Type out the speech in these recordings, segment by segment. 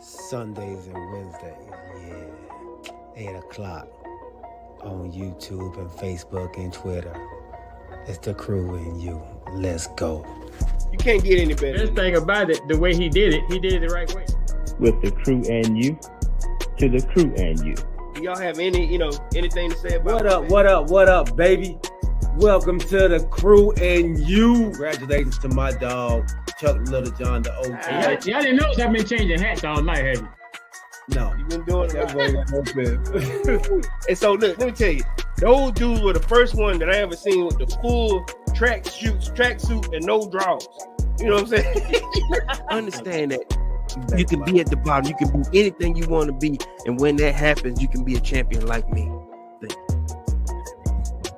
Sundays and Wednesdays, yeah. 8 o'clock on YouTube and Facebook and Twitter. It's the crew and you. Let's go. You can't get any better. Best thing about it, the way he did it the right way. With the crew and you, to the crew and you. Do y'all have anything to say about What up, baby? Welcome to the crew and you. Congratulations to my dog, Chuck Little John, the OG. Y'all didn't know I've been changing hats all night, have you? No. You've been doing that. And so look, let me tell you, those dudes were the first one that I ever seen with the full tracksuit and no drawers. You know what I'm saying? Understand that you can be at the bottom, you can be anything you want to be, and when that happens, you can be a champion like me.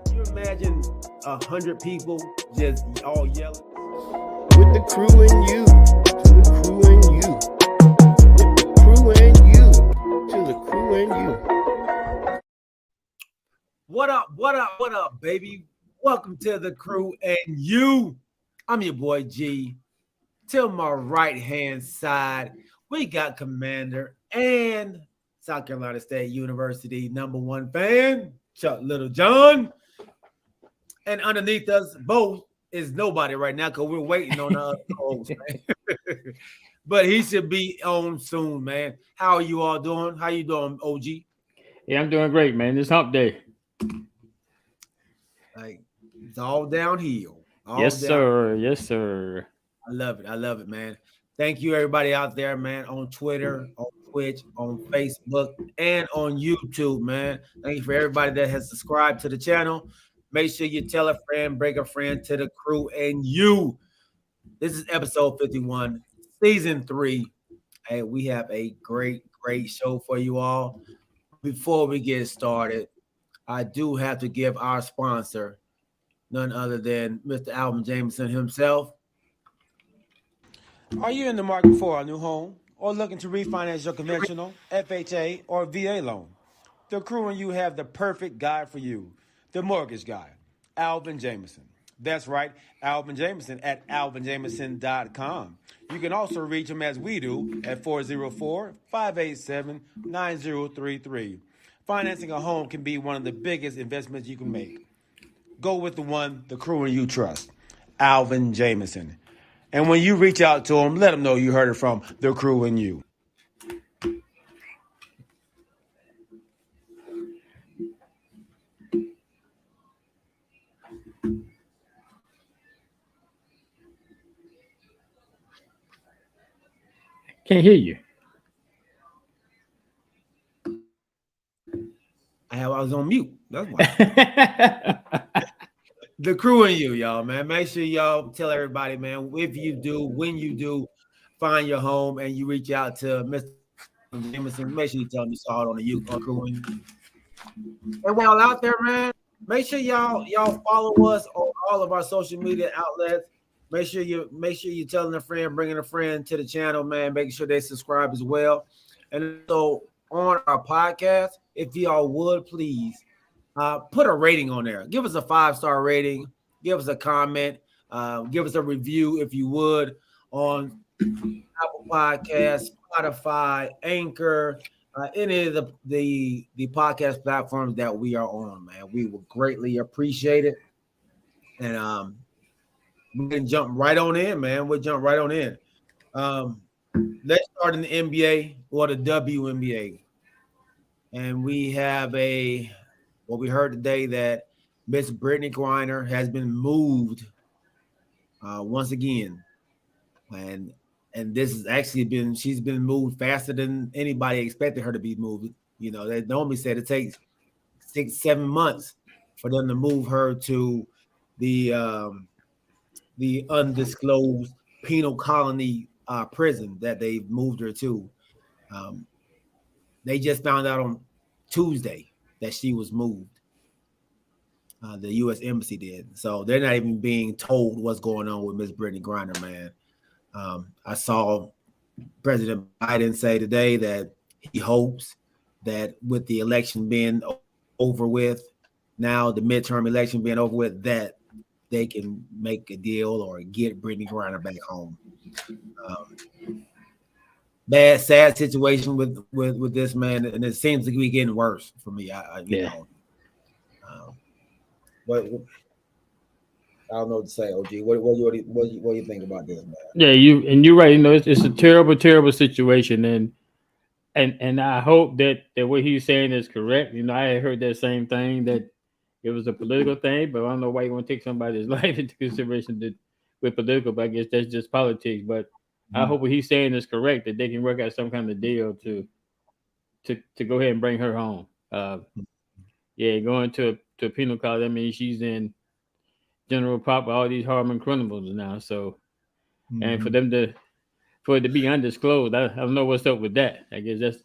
Can you imagine 100 people just all yelling? With the crew and you, to the crew and you. With the crew and you, to the crew and you. What up, baby? Welcome to the crew and you. I'm your boy G. To my right-hand side, we got Commander and South Carolina State University #1 fan, Chuck Little John. And underneath us both is nobody right now because we're waiting on the other host, man. But he should be on soon, man. How are you all doing? How you doing, OG? Yeah, I'm doing great, man. This hump day. Like, it's all downhill. Yes, sir. Yes, sir. I love it, man. Thank you, everybody out there, man, on Twitter, on Twitch, on Facebook, and on YouTube, man. Thank you for everybody that has subscribed to the channel. Make sure you tell a friend, bring a friend to the crew and you. This is episode 51, season 3. Hey, we have a great show for you all. Before we get started, I do have to give our sponsor, none other than Mr. Alvin Jameson himself. Are you in the market for a new home or looking to refinance your conventional, FHA, or VA loan? The crew and you have the perfect guy for you, the mortgage guy, Alvin Jameson. That's right, Alvin Jameson at alvinjameson.com. You can also reach him as we do at 404-587-9033. Financing a home can be one of the biggest investments you can make. Go with the one the crew and you trust, Alvin Jameson. And when you reach out to him, let him know you heard it from the crew and you. Can't hear you. I was on mute. That's why. The crew and you, y'all, man. Make sure y'all tell everybody, man, if you do, when you do find your home and you reach out to Mr. Jameson, make sure you tell him you saw it on the crew and you. And while out there, man, make sure y'all follow us on all of our social media outlets. Make sure you're telling a friend, bringing a friend to the channel, man. Making sure they subscribe as well. And so on our podcast, if y'all would please put a rating on there. Give us a 5-star rating. Give us a comment. Give us a review if you would on Apple Podcasts, Spotify, Anchor, any of the podcast platforms that we are on, man. We will greatly appreciate it. And we can jump right on in, man. We'll jump right on in. Let's start in the NBA or the WNBA. And we have what we heard today that Miss Brittany Griner has been moved once again. And this has actually she's been moved faster than anybody expected her to be moved. You know, they normally said it takes 6-7 months for them to move her to the undisclosed penal colony prison that they moved her to. They just found out on Tuesday that she was moved. The U.S. Embassy did. So they're not even being told what's going on with Miss Brittany Griner, man. I saw President Biden say today that he hopes that with the election being over with, now the midterm election being over with, that they can make a deal or get Brittany Griner back home. bad, sad situation with this man, and it seems to be getting worse for me. You know, but I don't know what to say, OG. What do you think about this, man? Yeah, you're right. You know, it's a terrible, terrible situation, and I hope that what he's saying is correct. You know, I had heard that same thing, that it was a political thing, but I don't know why you want to take somebody's life into consideration with political. But I guess that's just politics. But I hope what he's saying is correct, that they can work out some kind of deal to go ahead and bring her home. Going to a penal college, I mean, she's in general pop with all these Harlem criminals now. So, and for it to be undisclosed, I don't know what's up with that. I guess that's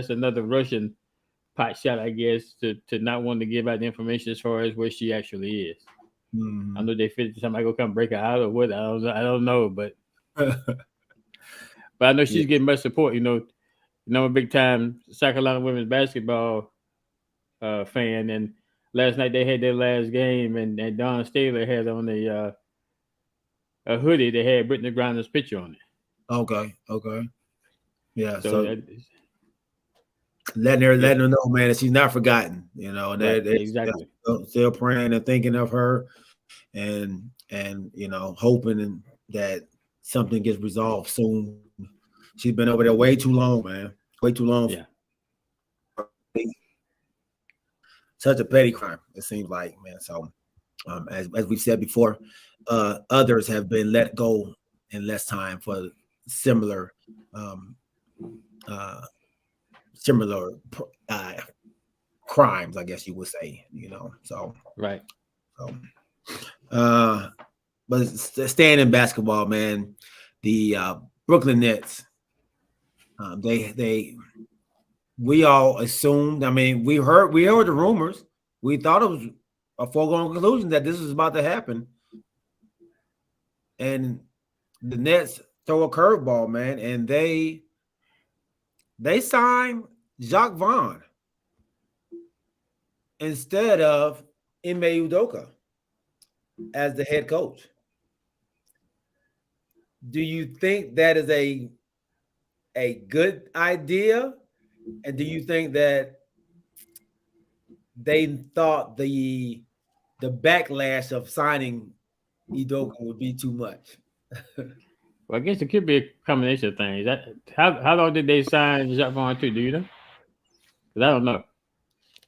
another Russian pot shot, I guess, to not want to give out the information as far as where she actually is. I know they figured somebody go come break her out or what. I don't know, but I know she's getting much support. You know, I'm a big time South Carolina women's basketball fan, and last night they had their last game, and Dawn Staley had on a hoodie that had Brittany Griner's picture on it. Okay. Yeah. So letting her know, man, that she's not forgotten. You know, that exactly. Still praying and thinking of her, and you know, hoping that something gets resolved soon. She's been over there way too long, man. Way too long. Yeah. Such a petty crime, it seems like, man. So, as we said before, others have been let go in less time for similar crimes, I guess you would say. You know, so right. So, but staying in basketball, man, the Brooklyn Nets, we all assumed. I mean, we heard the rumors. We thought it was a foregone conclusion that this was about to happen, and the Nets throw a curveball, man, and they signed Jacques Vaughn instead of Ime Udoka as the head coach. Do you think that is a good idea? And do you think that they thought the backlash of signing Udoka would be too much? Well, I guess it could be a combination of things. How long did they sign Jacques Vaughn to? Do you know? Because I don't know.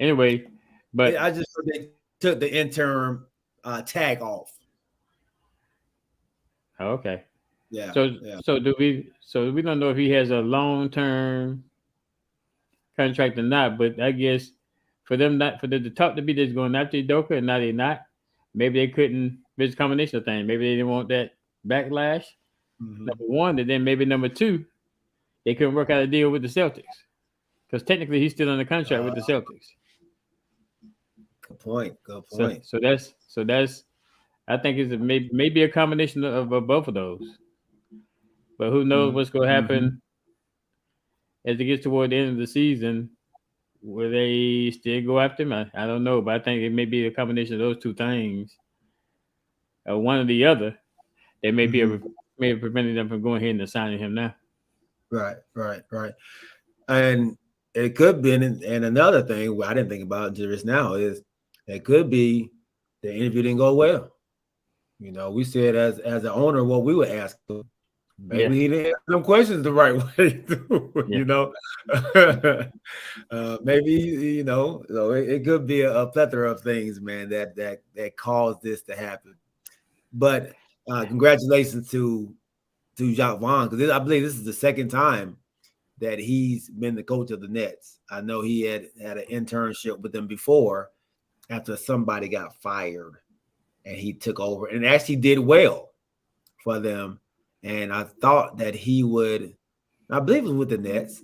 Anyway, but I just heard they took the interim tag off. Oh, okay. Yeah. So do we don't know if he has a long-term contract or not, but I guess for the talk to be that's going after Udoka and now they're not, maybe they couldn't. It's a combination of things. Maybe they didn't want that backlash. Number one, and then maybe number two, they couldn't work out a deal with the Celtics because technically he's still under contract with the Celtics. Good point. So that's I think it's maybe a combination of both of those. But who knows what's going to happen as it gets toward the end of the season? Will they still go after him? I don't know, but I think it may be a combination of those two things, one or the other. They may be preventing them from going ahead and signing him now. Right. And it could be, and another thing I didn't think about until just now is it could be the interview didn't go well. You know, we said as an owner what we would ask him. Maybe he didn't answer them questions the right way. You know, maybe you know. So it could be a plethora of things, man, that caused this to happen. But congratulations to Jacques Vaughn, because I believe this is the second time that he's been the coach of the Nets. I know he had an internship with them before after somebody got fired, and he took over and actually did well for them. And I thought that he would, I believe it was with the Nets,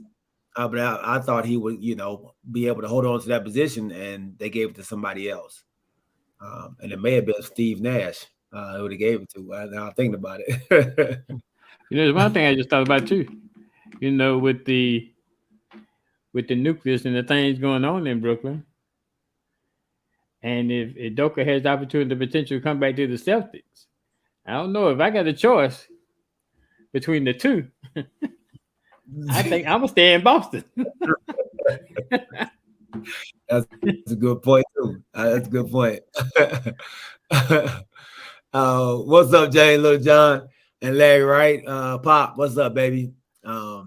but I thought he would, you know, be able to hold on to that position, and they gave it to somebody else. And it may have been Steve Nash who they gave it to. Now I'm thinking about it. You know, there's one thing I just thought about too. You know, with the nucleus and the things going on in Brooklyn, and if Udoka has the opportunity to potentially come back to the Celtics, I don't know if I got a choice between the two. I think I'm gonna stay in Boston. That's a good point too. That's a good point. What's up, Jay, Little John, and Larry? Right, Pop. What's up, baby? My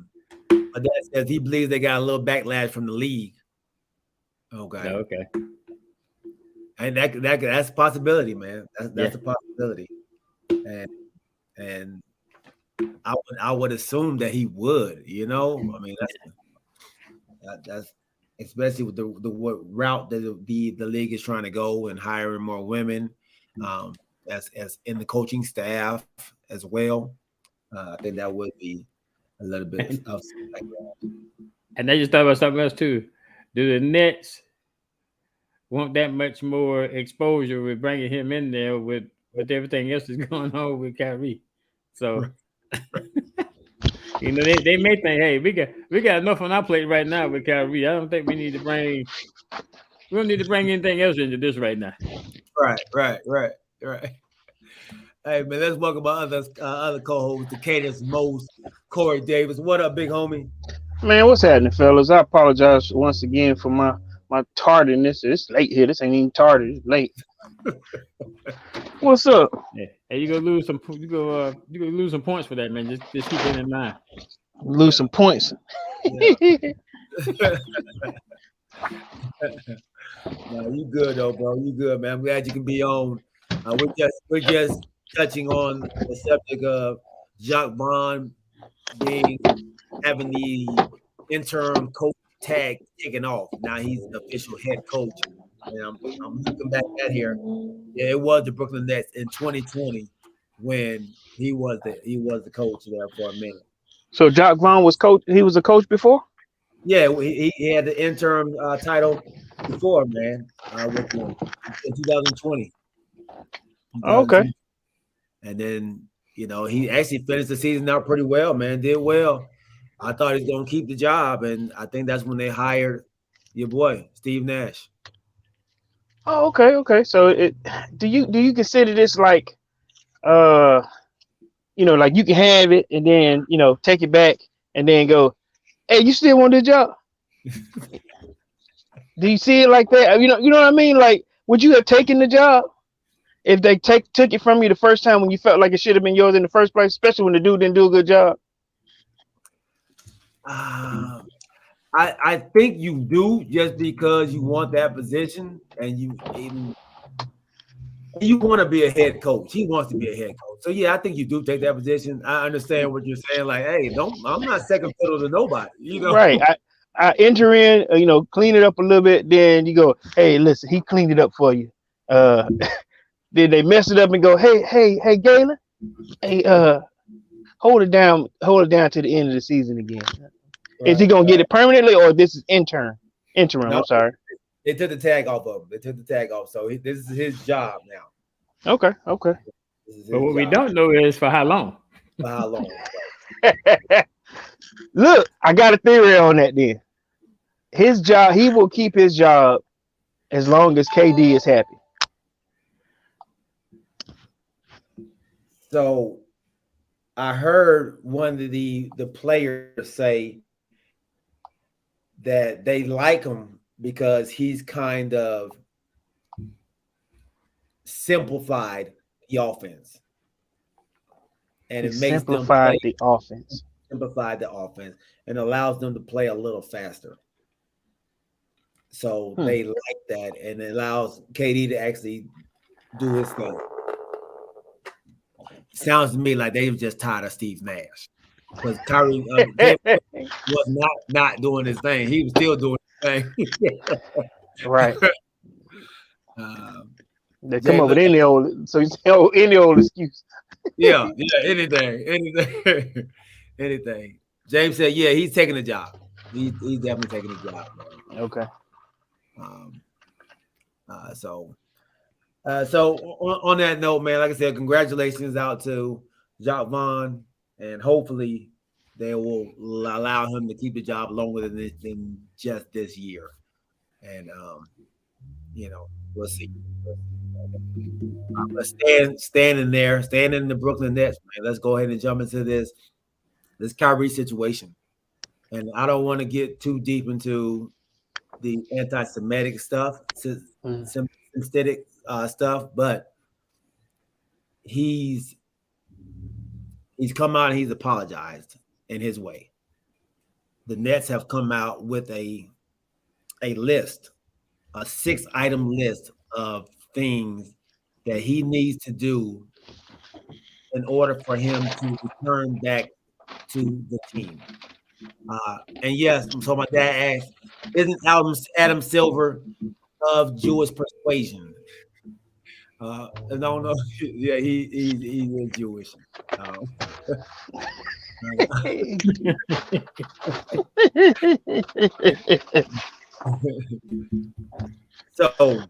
dad says he believes they got a little backlash from the league. Okay, Okay. and that's a possibility, man. That's a possibility, and I would assume that he would. You know, I mean that's especially with the route that the league is trying to go and hiring more women, as in the coaching staff as well. I think that would be a little bit of like that. And they just thought about something else too. Do the Nets want that much more exposure with bringing him in there with everything else that's going on with Kyrie? So, you know, they may think, hey, we got enough on our plate right now with Kyrie. I don't think we don't need to bring anything else into this right now. Right. Hey man, let's welcome my other co-host, the Cadence Most, Corey Davis. What up, big homie? Man, what's happening, fellas? I apologize once again for my tardiness. It's late here. This ain't even tardy. It's late. What's up? Yeah. Hey, you gonna lose some points for that, man. Just keep that in mind. Lose some points. No, you good though, bro. You good, man. I'm glad you can be on. We're just touching on the subject of Jacque Vaughn having the interim coach tag taken off. Now he's the official head coach. And I'm looking back at here. Yeah, it was the Brooklyn Nets in 2020 when he was the coach there for a minute. So Jacque Vaughn was coach. He was a coach before. Yeah, he had the interim title before, man. With him in 2020. Okay. And then, you know, he actually finished the season out pretty well, man. Did well. I thought he was going to keep the job, and I think that's when they hired your boy, Steve Nash. Oh, okay. So do you consider this like, you know, like you can have it and then, you know, take it back and then go, hey, you still want the job? Do you see it like that? You know what I mean? Like, would you have taken the job if they took it from you the first time when you felt like it should have been yours in the first place, especially when the dude didn't do a good job? I think you do, just because you want that position and you want to be a head coach. He wants to be a head coach. So yeah, I think you do take that position. I understand what you're saying. Like, hey, I'm not second fiddle to nobody. You know, right? I enter in, you know, clean it up a little bit. Then you go, hey, listen, he cleaned it up for you. Then they mess it up and go, hey, Galen, hey, hold it down to the end of the season again. Right, is he gonna get it permanently, or this is interim? No, I'm sorry. They took the tag off of him. They took the tag off, so this is his job now. Okay. But what we don't know is for how long. For how long? Look, I got a theory on that. Then his job, he will keep his job as long as KD is happy. So I heard one of the players say that they like him because he's kind of simplified the offense. And it makes them play the offense. Simplified the offense and allows them to play a little faster. So they like that, and it allows KD to actually do his thing. Sounds to me like they were just tired of Steve Nash, because Kyrie was not doing his thing. He was still doing his thing. Right. They come up with any old excuse. Yeah, anything. James said, yeah, he's taking the job. He's definitely taking the job. Man. Okay. So on that note, man, like I said, congratulations out to Jacque Vaughn, and hopefully they will allow him to keep the job longer than just this year. And you know, we'll see. But staying in the Brooklyn Nets, man. Let's go ahead and jump into this Kyrie situation. and I don't want to get too deep into the anti-Semitic stuff, synthetic stuff, but he's come out and he's apologized in his way. The Nets have come out with a list, a 6-item list of things that he needs to do in order for him to return back to the team. And yes, so my dad asked, isn't Adam Silver of Jewish persuasion? I don't know. Yeah, he is Jewish. So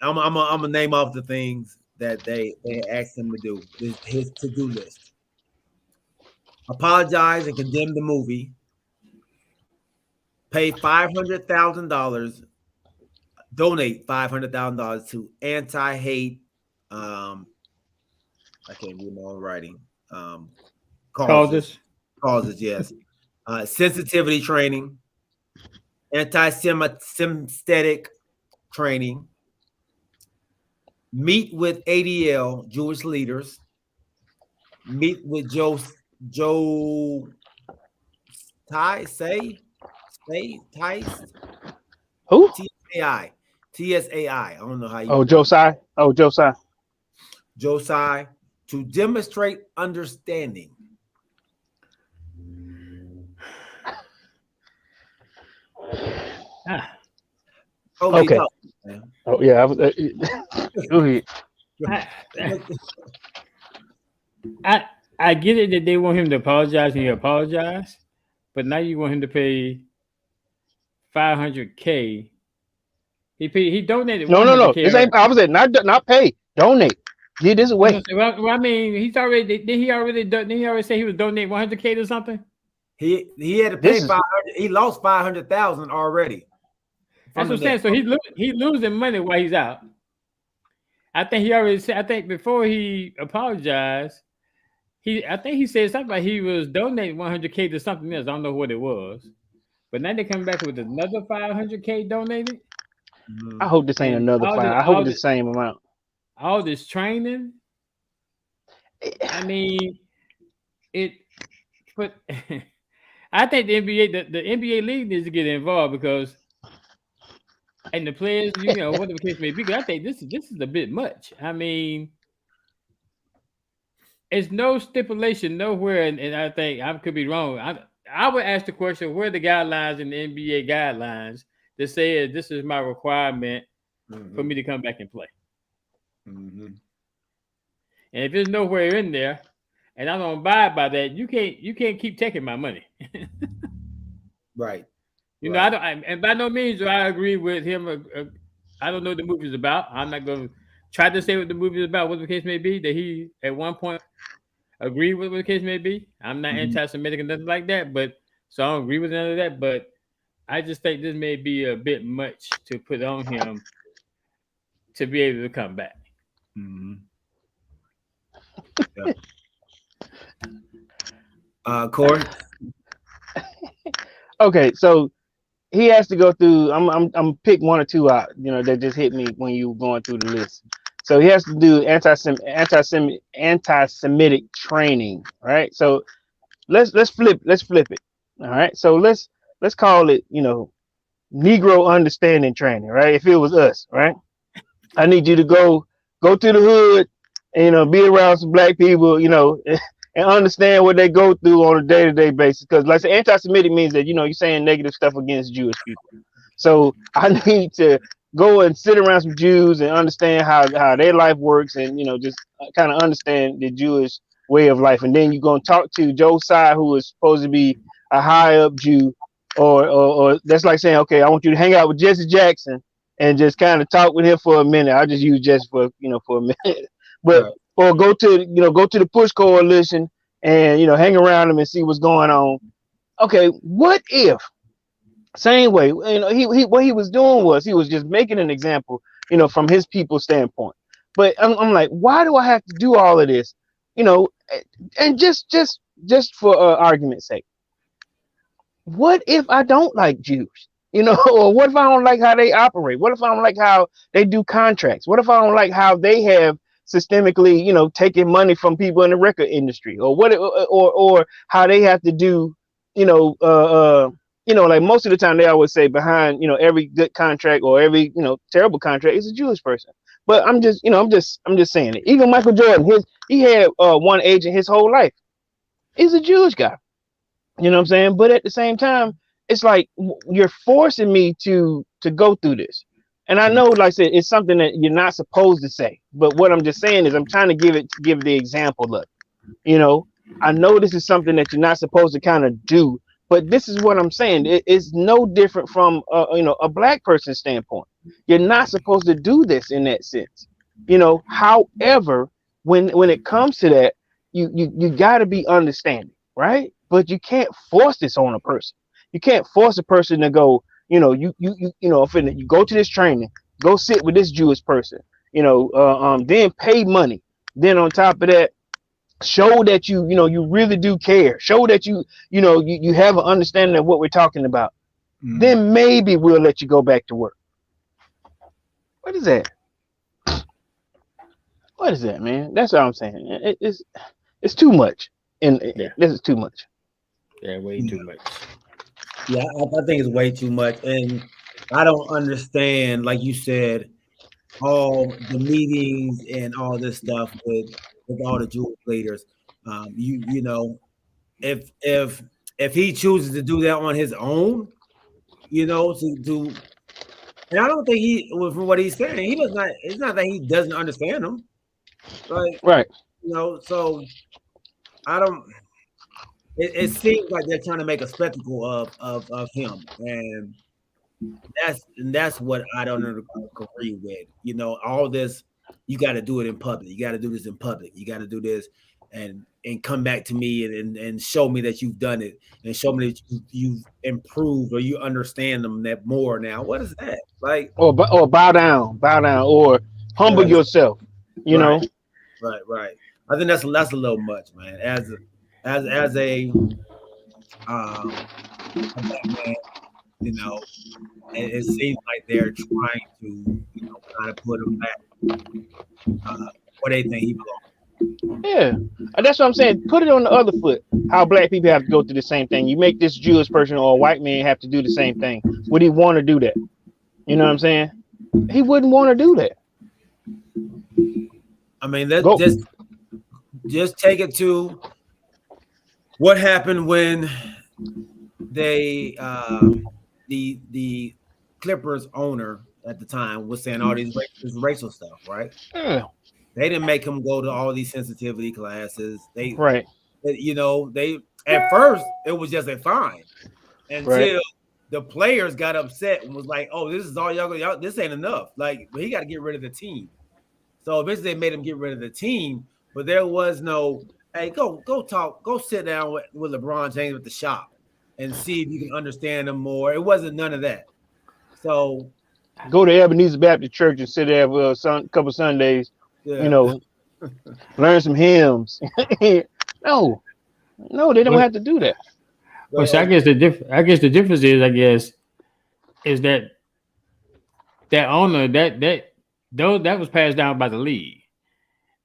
I'm gonna name off the things that they asked him to do. His to-do list: apologize and condemn the movie. Pay $500,000. Donate $500,000 to anti-hate. I can't read my own writing. Causes, yes. Sensitivity training, anti-Semitic training, meet with ADL, Jewish leaders, meet with Joe Tice. Who? TSAI. I don't know how you. Oh, Josiah. Oh, Josiah. Josiah, to demonstrate understanding. Okay. No. Oh yeah. Go ahead. I get it that they want him to apologize and he apologized, but now you want him to pay $500K. He donated. No. This ain't. I was at not pay. Donate. Get this away. Well, I mean, did he already say he was donating $100K to something? He had to pay 500. He lost 500,000 already. That's what I'm saying. So he's losing money while he's out. I think he already said. I think before he apologized, I think he said something like he was donating $100K to something else. I don't know what it was, but now they come back with another $500K donated. I hope this ain't another 5. I hope it's the same amount. All this training. I mean, but I think the NBA league needs to get involved because, and the players, whatever the case may be. I think this is a bit much. I mean, it's no stipulation nowhere, and I think I could be wrong. I would ask the question: where are the guidelines in the NBA guidelines that say this is my requirement for me to come back and play? Mm-hmm. And if there's nowhere in there, and I don't abide by that, you can't keep taking my money. Right. You know, and by no means do I agree with him. I don't know what the movie's about. I'm not going to try to say what the movie is about, what the case may be, that he at one point agreed with what the case may be. I'm not anti-Semitic or nothing like that, so I don't agree with none of that. But I just think this may be a bit much to put on him to be able to come back. Mm-hmm. Yeah. Corey. Okay, so he has to go through. I'm pick one or two out. That just hit me when you were going through the list. So he has to do anti-Semitic training, right? So let's flip it. All right. So let's call it Negro understanding training, right? If it was us, right? I need you to go to the hood and be around some black people, and understand what they go through on a day-to-day basis. Because like I said, anti-Semitic means that you're saying negative stuff against Jewish people. So I need to go and sit around some Jews and understand how their life works, and just kind of understand the Jewish way of life. And then you're gonna talk to Josiah, who is supposed to be a high up Jew, or that's like saying, okay, I want you to hang out with Jesse Jackson and just kind of talk with him for a minute. I'll just use Jesse for a minute, but right. Or go to the Push Coalition and hang around them and see what's going on. Okay, what if same way? What he was doing was he was just making an example, from his people's standpoint. But I'm like, why do I have to do all of this? And just for argument's sake, what if I don't like Jews? You know, or what if I don't like how they operate? What if I don't like how they do contracts? What if I don't like how they have systemically, you know, taking money from people in the record industry, or what, or how they have to do, like most of the time they always say behind, every good contract or every, terrible contract is a Jewish person. But I'm just saying it. Even Michael Jordan, he had one agent his whole life. He's a Jewish guy. You know what I'm saying? But at the same time, it's like you're forcing me to go through this. And I know, like I said, it's something that you're not supposed to say. But what I'm just saying is I'm trying to give the example of, I know this is something that you're not supposed to kind of do, but this is what I'm saying. It's no different from a black person's standpoint. You're not supposed to do this in that sense. However, when it comes to that, you got to be understanding, right? But you can't force this on a person. You can't force a person to go, you go to this training, go sit with this Jewish person, then pay money. Then on top of that, show that you really do care. Show that you have an understanding of what we're talking about. Then maybe we'll let you go back to work. What is that? What is that, man? That's what I'm saying. It's too much. And this is too much. Yeah, way too much. Yeah, I think it's way too much. And I don't understand, like you said, all the meetings and all this stuff with all the Jewish leaders. If he chooses to do that on his own, to and I don't think from what he's saying, it's not that he doesn't understand them. Right. So I don't. It seems like they're trying to make a spectacle of him, and that's what I don't agree with. All this, you got to do it in public. You got to do this in public. You got to do this, and come back to me and show me that you've done it, and show me that you've improved or you understand them that more now. What is that like? Or bow down, or humble yourself. Right. I think that's a little much, man. As a black man, it seems like they're trying to, kind of put him back where they think he belongs. Yeah, that's what I'm saying. Put it on the other foot. How black people have to go through the same thing. You make this Jewish person or a white man have to do the same thing. Would he want to do that? You know what I'm saying? He wouldn't want to do that. I mean, just take it to what happened when they the Clippers owner at the time was saying all this racial stuff, right? Yeah. They didn't make him go to all these sensitivity classes. They at first it was just a fine until the players got upset and was like, "Oh, this is all y'all. This ain't enough. Like, he got to get rid of the team." So eventually they made him get rid of the team, but there was no, hey, go talk, go sit down with LeBron James at the shop and see if you can understand him more. It wasn't none of that. So go to Ebenezer Baptist Church and sit there for a couple Sundays, learn some hymns. No, they don't have to do that. Well, so I guess the difference is that owner that was passed down by the league.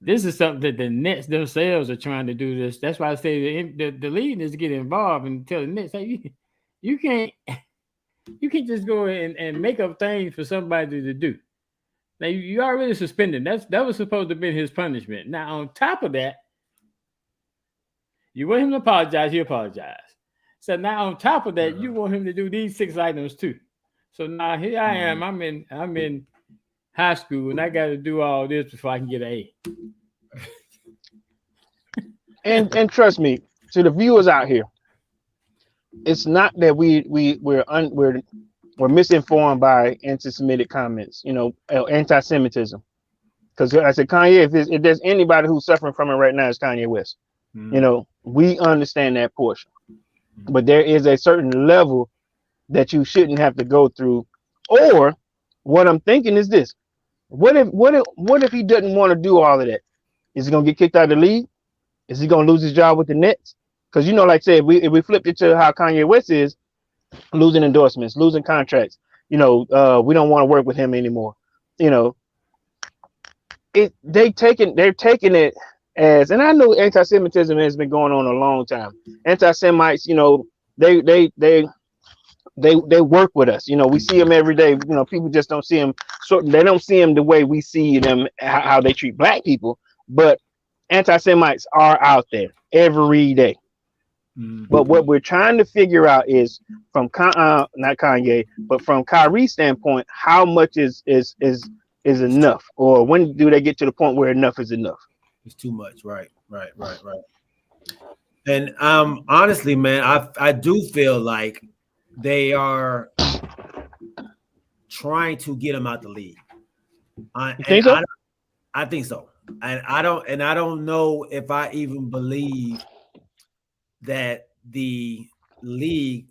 This is something that the Nets themselves are trying to do. That's why I say the league needs to get involved and tell the Nets, hey, you can't just go and make up things for somebody to do. Now you already suspended. That was supposed to be his punishment. Now on top of that, you want him to apologize, he apologized. So now on top of that, you want him to do these 6 items too. So now here I am. I'm in high school and I got to do all this before I can get an A. And trust me, to the viewers out here, it's not that we're misinformed by anti-Semitic comments, anti-Semitism. Because I said Kanye, if there's anybody who's suffering from it right now, it's Kanye West. We understand that portion, but there is a certain level that you shouldn't have to go through. Or what I'm thinking is this: what if he doesn't want to do all of that? Is he gonna get kicked out of the league? Is he gonna lose his job with the Nets? Because like I said, if we flipped it to how Kanye West is, losing endorsements, losing contracts. We don't want to work with him anymore. They're taking it as, and I know anti-Semitism has been going on a long time. Anti-Semites, they work with us. We see them every day. People just don't see them. So they don't see them the way we see them, how they treat black people. But anti-Semites are out there every day. But what we're trying to figure out is from not Kanye, but from Kyrie's standpoint, how much is enough, or when do they get to the point where enough is enough? It's too much, right. And honestly, man, I do feel like they are trying to get him out the league. You think so? I think so. And I don't know if I even believe that the league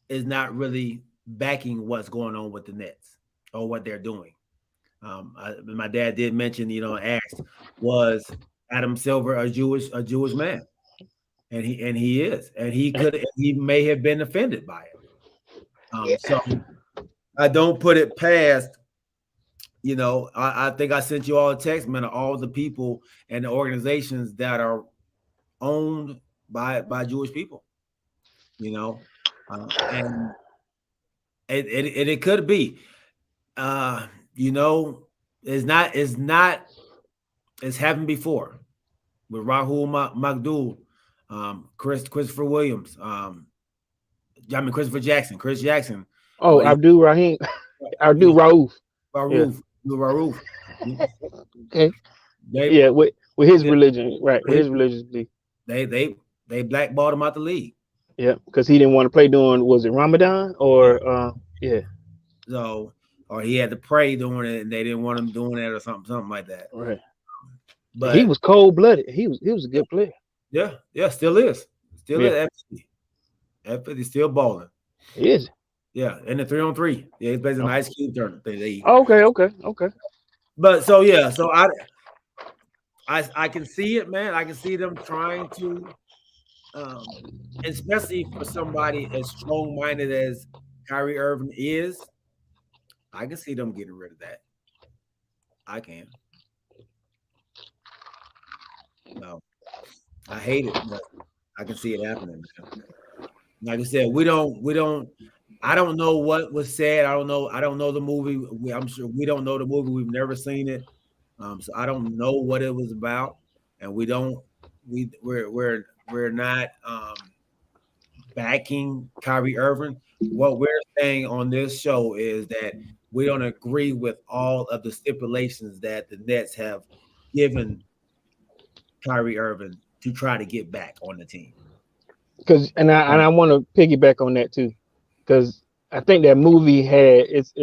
is not really backing what's going on with the Nets or what they're doing. My dad did mention, asked, was Adam Silver a Jewish man? And he is, and he may have been offended by it. So I don't put it past. I think I sent you all a text, man, of all the people and the organizations that are owned by Jewish people. And it could be. It's happened before with Rahul Magdul, Christopher Williams, Christopher Jackson, Chris Jackson. Oh, Abdul Rahim, Abdul Rauf. Rauf. Okay. With his religion, right? With his religious belief. They blackballed him out the league. Yeah, because he didn't want to play during, was it Ramadan or So, or he had to pray doing it, and they didn't want him doing that or something like that. Right. But he was cold-blooded. He was a good player. Yeah, still is. Still is. F50 still balling. He is. Yeah, in the 3-on-3. Yeah, he plays in the Ice Cube tournament. Okay. But so I can see it, man. I can see them trying to, especially for somebody as strong-minded as Kyrie Irving is. I can see them getting rid of that. I can. No, I hate it, but I can see it happening, man. Like I said, I don't know what was said. I don't know the movie. I'm sure we don't know the movie. We've never seen it. So I don't know what it was about. And we're not backing Kyrie Irving. What we're saying on this show is that we don't agree with all of the stipulations that the Nets have given Kyrie Irving to try to get back on the team. I want to piggyback on that too, because I think that movie had it's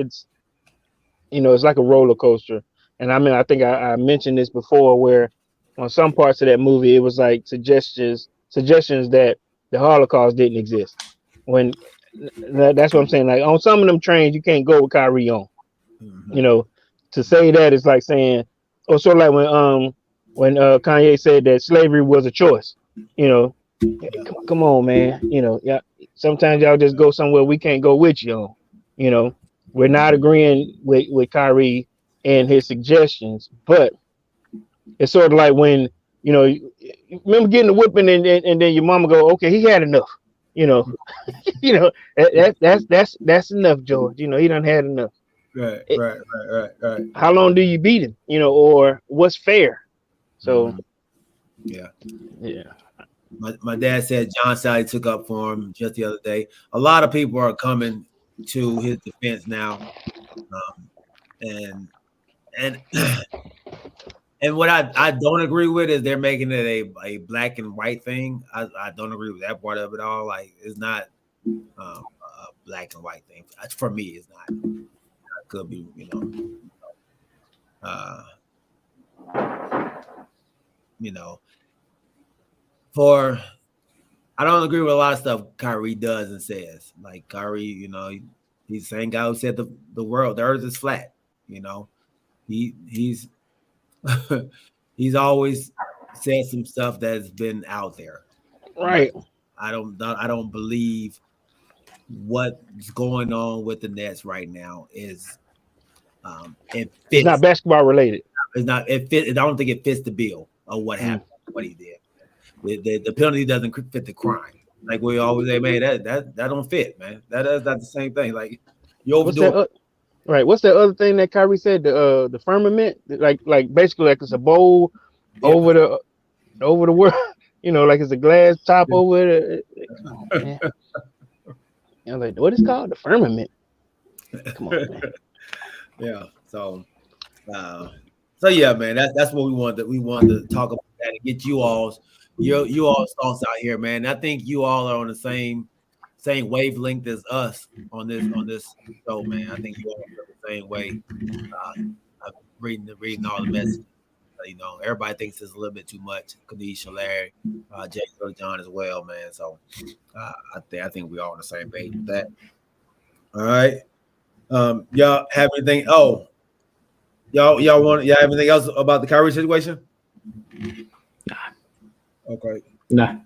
like a roller coaster. And I think I mentioned this before, where on some parts of that movie it was like suggestions that the Holocaust didn't exist. When that's what I'm saying. Like on some of them trains you can't go with Kyrie on. Mm-hmm. To say that is like saying, or sort of like when Kanye said that slavery was a choice. Come on, man. Sometimes y'all just go somewhere we can't go with you on. We're not agreeing with Kyrie and his suggestions, but it's sort of like when remember getting the whipping and then your mama go, okay, he had enough. That's enough, George. He done had enough. Right. How long do you beat him? Or what's fair? So yeah. My dad said John Sally took up for him just the other day. A lot of people are coming to his defense now, and what I don't agree with is they're making it a black and white thing. I don't agree with that part of it all. Like it's not a black and white thing for me. It's not. It could be, I don't agree with a lot of stuff Kyrie does and says. Like Kyrie, he's the same guy who said the earth is flat. He's he's always said some stuff that's been out there. Right. I don't believe what's going on with the Nets right now is it fits. It's not basketball related. It's not. It fit. I don't think it fits the bill of what happened. What he did. The penalty doesn't fit the crime. Like we always say, man, that don't fit, man. That's not the same thing. Like you overdo it. Right. What's that other thing that Kyrie said? The firmament, like basically like it's a bowl over the world. You know, like it's a glass top over it. Yeah. I'm like, what is it called? The firmament. Come on, man. Yeah. So yeah, man. That's what we wanted. We wanted to talk about that and get you all's thoughts out here, man. I think you all are on the same wavelength as us on this show, man. I think you all feel the same way. I'm reading all the messages. You know, everybody thinks it's a little bit too much. Kanisha, Larry, Jay, John as well, man. So I think we're all on the same page with that. All right. Y'all have anything? Oh, y'all have anything else about the Kyrie situation? Nah. Okay. Nah.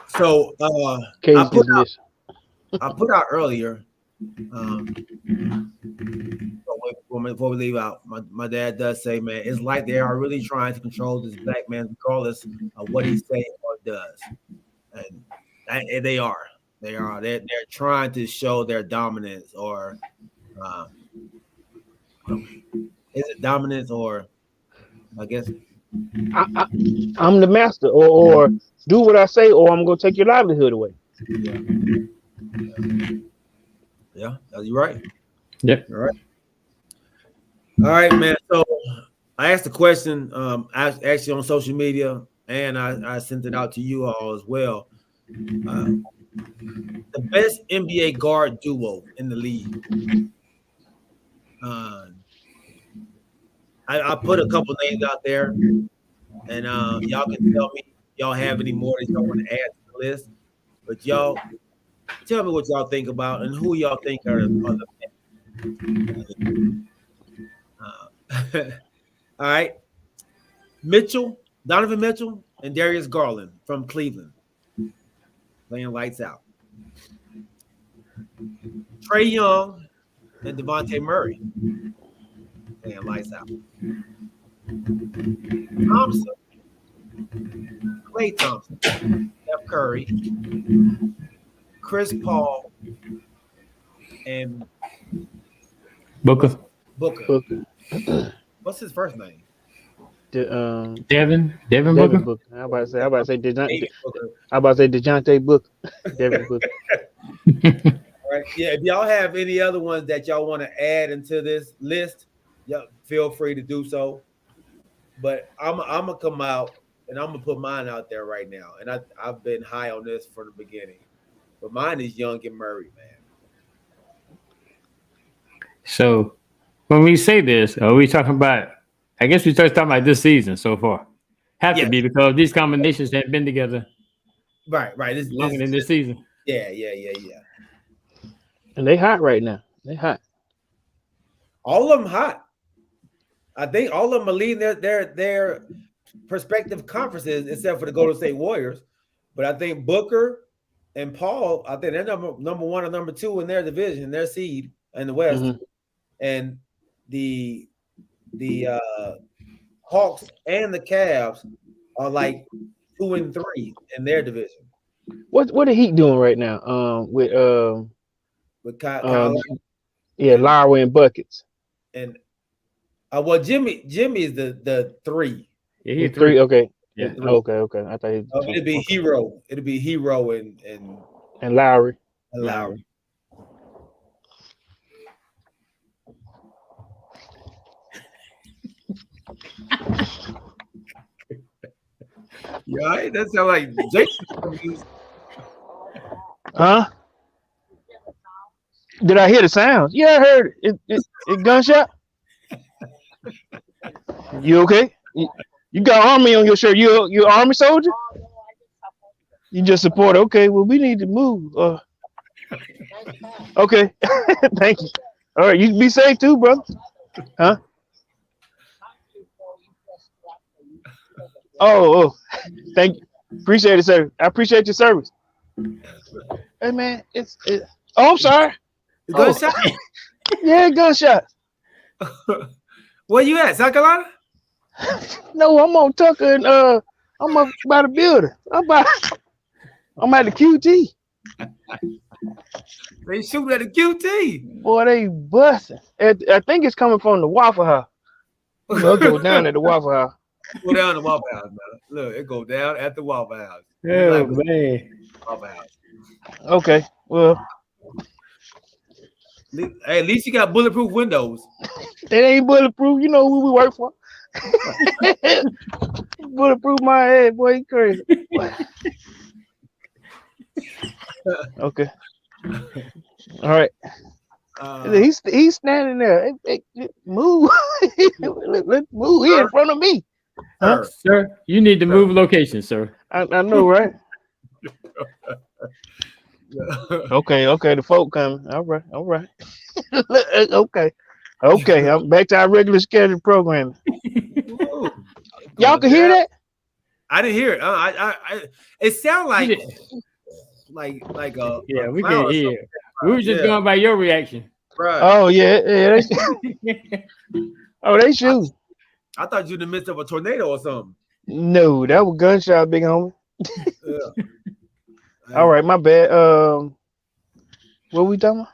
So Case I put out earlier. Before we leave out, my dad does say, man, it's like they are really trying to control this black man regardless of what he says or does, and they are. They're trying to show their dominance, or is it dominance, or I guess I'm the master, or do what I say, or I'm gonna take your livelihood away. Yeah, you're right. Yeah. All right. All right, man. So I asked the question actually on social media, and I sent it out to you all as well. The best NBA guard duo in the league. I put a couple names out there, and y'all can tell me y'all have any more that y'all want to add to the list. But y'all tell me what y'all think about and who y'all think are the best. All right. Donovan Mitchell, and Darius Garland from Cleveland. Playing lights out. Trae Young and Devontae Murray. Playing lights out. Thompson. Klay Thompson. Steph Curry. Chris Paul. And Booker. Booker. What's his first name? Devin Booker. I about to say DeJounte Booker. Devin Booker. Right. Yeah. If y'all have any other ones that y'all want to add into this list, y'all feel free to do so. But I'm gonna come out and I'm gonna put mine out there right now. And I've been high on this from the beginning. But mine is Young and Murray, man. So when we say this, are we talking about? I guess we start talking about this season so far. Have to be, because these combinations have been together. Right. This longer than this season. Yeah. And they hot right now. They hot. All of them hot. I think all of them are leading their prospective conferences, except for the Golden State Warriors. But I think Booker and Paul, I think they're number one or number two in their division, their seed in the West. Mm-hmm. And the Hawks and the Cavs are like 2 and 3 in their division. What are the Heat doing right now? With Kyle Lowry and buckets. And well, Jimmy is the 3. Yeah, he's 3. Okay. Yeah. Okay. I thought it'd be Hero. It'd be Hero and Lowry. And Lowry. Yeah, right? That sounds like Jason. Huh? Did I hear the sound? Yeah, I heard it. It gunshot. You okay? You got Army on your shirt. You an Army soldier? You just support. Okay, well, we need to move. Okay. Thank you. All right, you be safe too, brother. Huh? Oh, thank you. Appreciate it, sir. I appreciate your service. Hey man, oh, I'm sorry. Gunshot? Yeah, gunshot. Where you at? South Carolina? No, I'm on Tucker and I'm up by the building. I'm at the QT. They shooting at the QT. Boy, they busting. I think it's coming from the Waffle House. We'll go down at the Waffle House. Go down the Waffle House, man. Look, it go down at the Waffle House. Oh man. Waffle House. Okay, well, Hey, at least you got bulletproof windows. that ain't bulletproof. You know who we work for. Bulletproof my head, boy. You crazy. Okay. All right. He's standing there. Hey, move. Let's move here in front of me. Huh? Sir, you need to move location, sir. I know, right? Okay. The folk coming. All right. Okay. I'm back to our regular scheduled programming. Y'all can hear that? I didn't hear it. It sounded like a Yeah, we clown can or hear. something. We were just going by your reaction. Right. Oh yeah. They shoot. I thought you in the midst of a tornado or something. No, that was gunshot, big homie. Yeah. All right, my bad. What we talking about?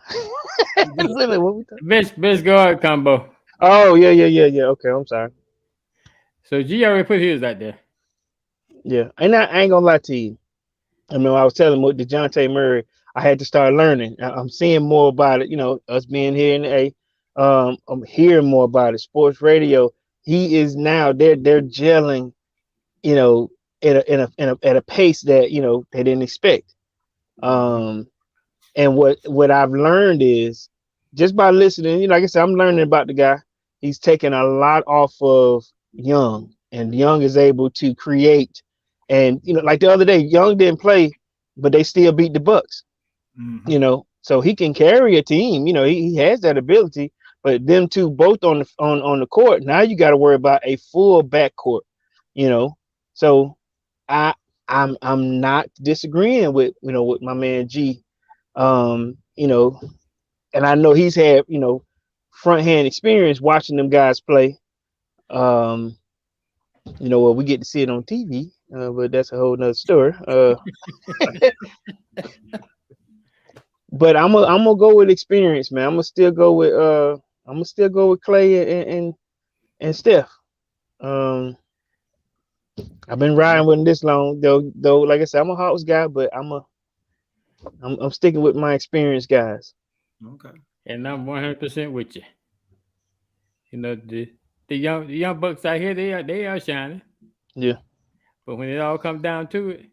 What we talking? Best guard combo. Oh yeah. Okay, I'm sorry. So G already put his out there. Yeah, and I ain't gonna lie to you. I mean, I was telling him with DeJounte Murray, I had to start learning. I'm seeing more about it. You know, us being here in the A. I'm hearing more about it. Sports radio. He is now. They're gelling. You know, at a pace that they didn't expect. And what I've learned is just by listening. Like I said, I'm learning about the guy. He's taking a lot off of Young, and Young is able to create. And like the other day, Young didn't play, but they still beat the Bucks. Mm-hmm. So he can carry a team. He has that ability. But them two both on the court. Now you got to worry about a full backcourt. So I'm not disagreeing with with my man G. And I know he's had front hand experience watching them guys play. Well, we get to see it on TV, but that's a whole nother story. But I'm gonna go with experience, man. I'm gonna still go with Clay and Steph. I've been riding with him this long, though. Like I said, I'm a Hawks guy, but I'm sticking with my experienced guys. Okay. And I'm 100% with you. The young bucks out here, they are shining. Yeah. But when it all comes down to it,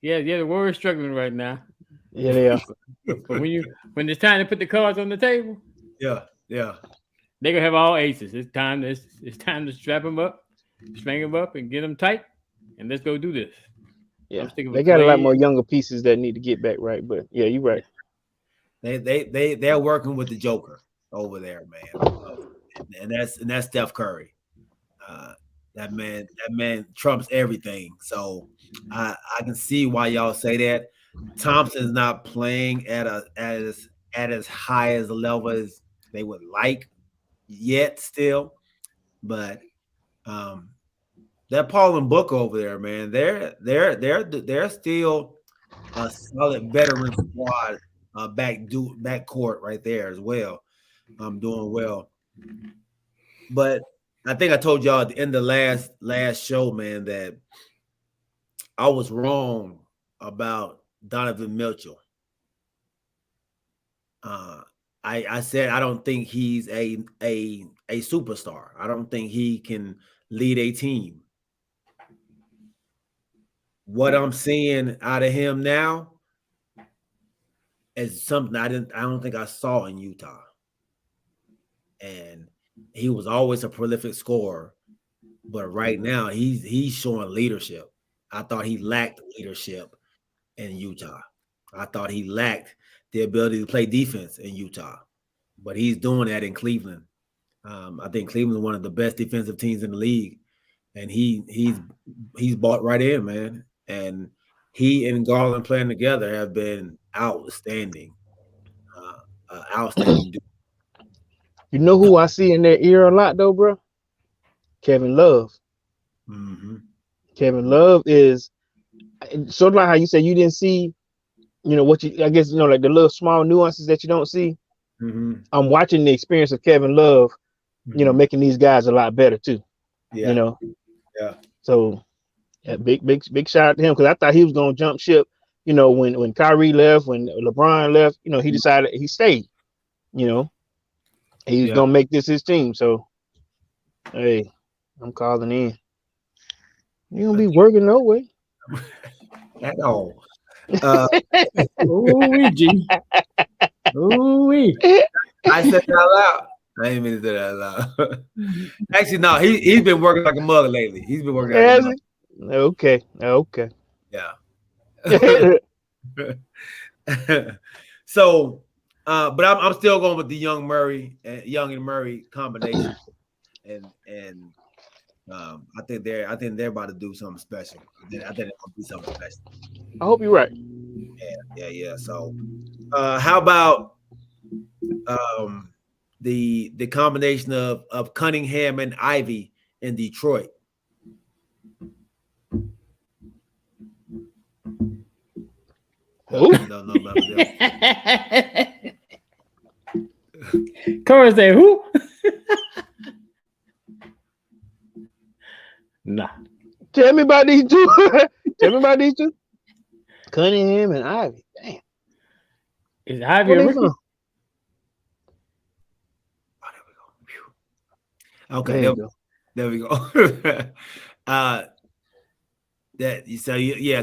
the Warriors struggling right now. Yeah, they are. But when it's time to put the cards on the table, Yeah. they're gonna have all aces. It's time to strap them up, string them up, and get them tight, and let's go do this. Yeah, they got a lot more younger pieces that need to get back right. But yeah, you're right. They're working with the Joker over there, man, and that's Steph Curry. That man trumps everything. So I can see why y'all say that. Thompson's not playing at as high as a level as they would like yet still, but that Paul and Book over there, man, they're still a solid veteran squad back court right there as well. Doing well. But I think I told y'all at the end of the last show, man, that I was wrong about Donovan Mitchell. I said I don't think he's a superstar. I don't think he can lead a team. What I'm seeing out of him now is something I don't think I saw in Utah. And he was always a prolific scorer, but right now he's showing leadership. I thought he lacked leadership in Utah. I thought he lacked the ability to play defense in Utah, but he's doing that in Cleveland. I think Cleveland is one of the best defensive teams in the league, and he's bought right in, man. And he and Garland playing together have been outstanding. Outstanding. You know who I see in their ear a lot though, bro? Kevin Love. Mm-hmm. Kevin Love is sort of like how you said you didn't see, what you, I guess, like the little small nuances that you don't see. Mm-hmm. I'm watching the experience of Kevin Love, making these guys a lot better too. Yeah. Yeah. So yeah, big shout out to him, because I thought he was gonna jump ship, when Kyrie left, when LeBron left, he decided he stayed, he's gonna make this his team. So hey, I'm calling in. You gonna be working no way. At all. Ooh, G. Ooh, I said that out loud. I didn't mean to say that out loud. Actually, no, he's been working like a mug lately. He's been working like a mug. Okay. Yeah. So, but I'm still going with the Young and Murray combination, and I think they're about to do something special. I think they're gonna do something special. I hope you're right. Yeah. So, how about the combination of Cunningham and Ivy in Detroit? Who? No. Corey say who? Nah. Tell me about these two. Cunningham and Ivy. Damn. Is Ivy a rookie? Okay, there we go.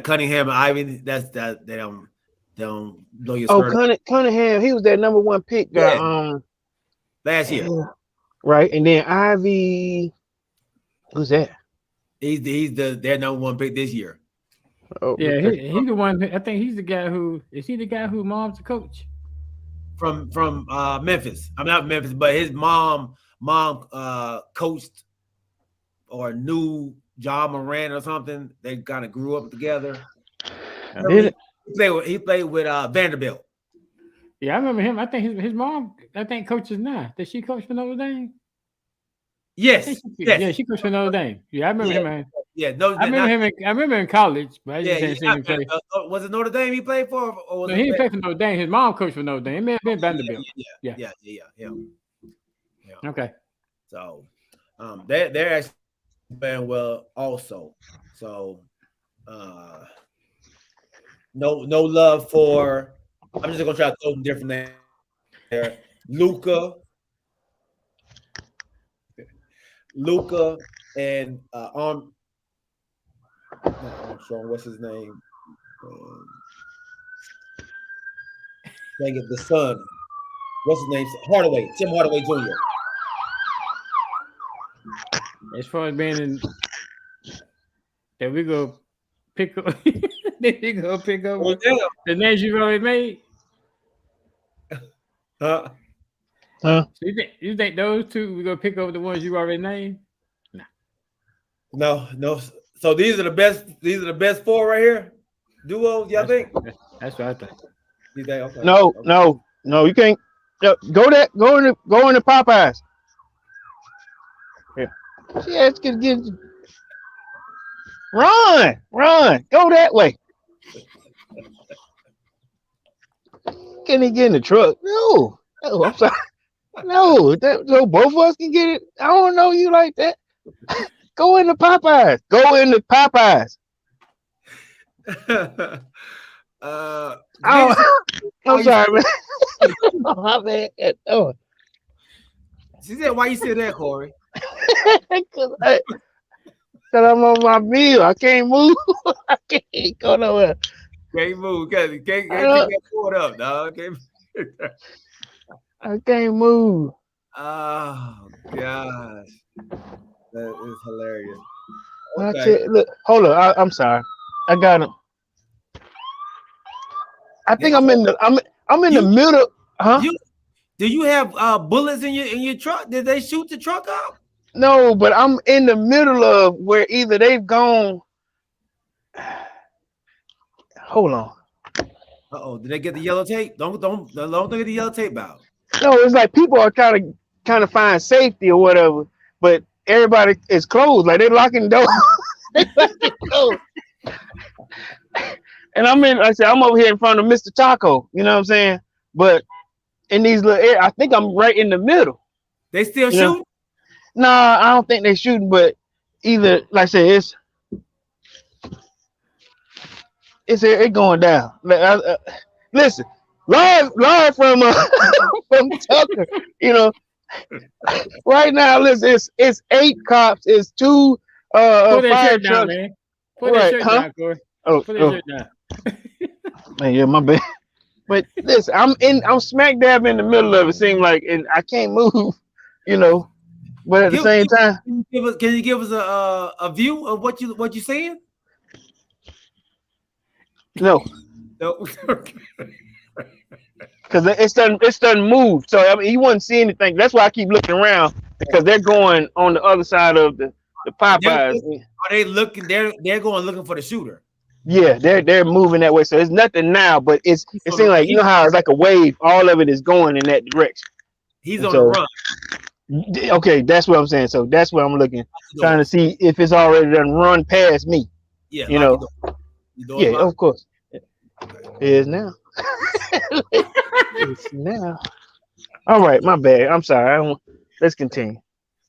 Cunningham and Ivy. That's that. They don't blow your skirt. Cunningham. He was that number one pick. Last year, right? And then Ivy. Who's that? He's their number one pick this year. Oh, yeah, he's the one. I think he's the guy who is he the guy who mom's the coach from Memphis. I'm not Memphis, but his mom coached or knew John Moran or something. They kind of grew up together. He played with Vanderbilt. Yeah, I remember him. I think his mom. I think coaches now. Did she coach for Notre Dame? Yes. Yeah, she coached for Notre Dame. Yeah, I remember him. Man. Yeah, no, I remember in college, but I just didn't see him play. Was it Notre Dame he played for? No, he didn't play for Notre Dame. His mom coached for Notre Dame. It may have been Vanderbilt. Yeah. Okay. So, they're actually playing well also. So, no love for. I'm just gonna try to throw them different names there. Luka and Armstrong. What's his name? Dang it, the son. What's his name? Hardaway. Tim Hardaway Jr. As far as being in, there we go. Pick up. There you go. Pick up the names you've already made. Huh? So you think those two we gonna pick up the ones you already named? No. So these are the best. These are the best four right here. Duos, y'all think? That's what I think. You think? Okay. No. You can't. Go in the Popeyes. Yeah. It's gonna get. Run. Go that way. Can he get in the truck? No, I'm sorry. No, so both of us can get it. I don't know you like that. Go in the Popeyes. I'm sorry, man. My bad. Oh. She said, "Why you say that, Corey?" Because I'm on my meal. I can't move. I can't go nowhere. Can't move. Can't get pulled up, dog. I can't move. Oh gosh, that is hilarious. Okay. Look, hold on. I'm sorry. I got him. I think I'm in the middle. Huh? Do you have bullets in your truck? Did they shoot the truck out? No, but I'm in the middle of where either they've gone. Hold on. Uh-oh, did they get the yellow tape? Don't get the yellow tape out. No, it's like people are trying to find safety or whatever, but everybody is closed. Like they're locking the door. They locking the door. And like I said, I'm over here in front of Mr. Taco. You know what I'm saying? But in these little areas, I think I'm right in the middle. They still You know? shooting? Nah, I don't think they're shooting, but either, like I said, it's going down. Listen, live from from Tucker, you know. Right now, listen, it's 8 cops, it's 2 Put that fire shirt down, trucks. man. Put Right, that shirt huh? down, Corey. Oh, Put that shirt down. man, yeah, my bad. But listen, I'm smack dab in the middle of it. Seems like, and I can't move, you know. But at the same time, Can you give us a view of what you saying? no, No. because it's done moved. So I mean, you wouldn't see anything. That's why I keep looking around, because they're going on the other side of the Popeyes. Are they looking? They're going looking for the shooter. Yeah, they're moving that way. So it's nothing now, but it seems like, you know how it's like a wave. All of it is going in that direction. He's on the run. Okay, that's what I'm saying. So that's what I'm looking, trying to see if it's already done run past me. Yeah, you know. You Yeah, of course. It is now. It's now. All right, my bad. I'm sorry. Let's continue.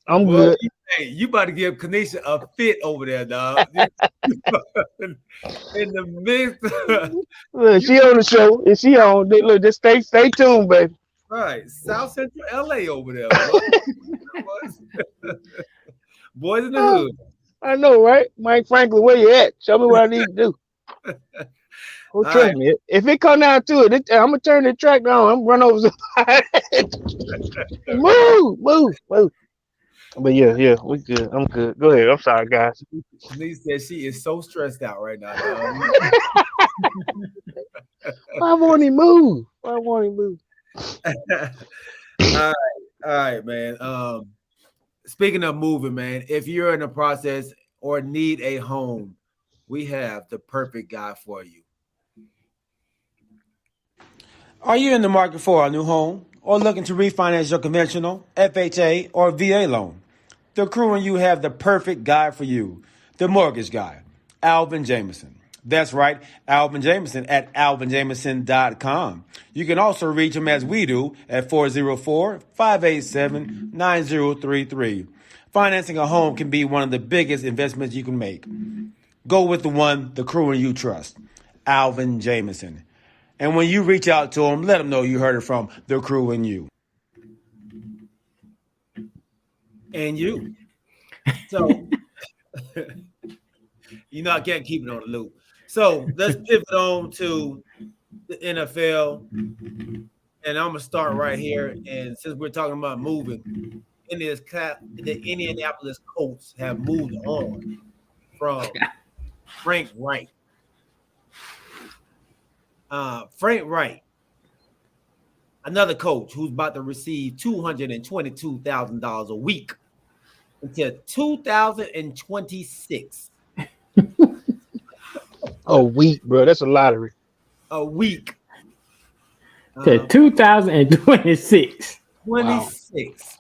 I'm good. Hey, you about to give Kanisha a fit over there, dog. In the midst. Look, she on the show. Is she on? Look, just stay tuned, baby. Right, South Central LA over there. Boys in the hood. I know, right? Mike Franklin, where you at? Show me what I need to do. Oh, trust me. If it come down to it, I'm gonna turn the track down. I'm run over somebody. move. But yeah, we good. I'm good. Go ahead. I'm sorry, guys. Denise said she is so stressed out right now. Why won't he move? All right, man. Speaking of moving, man, if you're in the process or need a home, we have the perfect guy for you. Are you in the market for a new home or looking to refinance your conventional, FHA, or VA loan? The Crew and you have the perfect guy for you, the mortgage guy, Alvin Jameson. That's right, Alvin Jameson at alvinjameson.com. You can also reach him as we do at 404-587-9033. Financing a home can be one of the biggest investments you can make. Go with the one the Crew and you trust, Alvin Jameson. And when you reach out to him, let him know you heard it from the Crew and you. And you. So, I can't keep it on the loop. So let's pivot on to the NFL. And I'm going to start right here. And since we're talking about moving, the Indianapolis Colts have moved on from Frank Reich. Frank Reich, another coach who's about to receive $222,000 a week until 2026. A week, bro. That's a lottery. A week. To 2026. 26.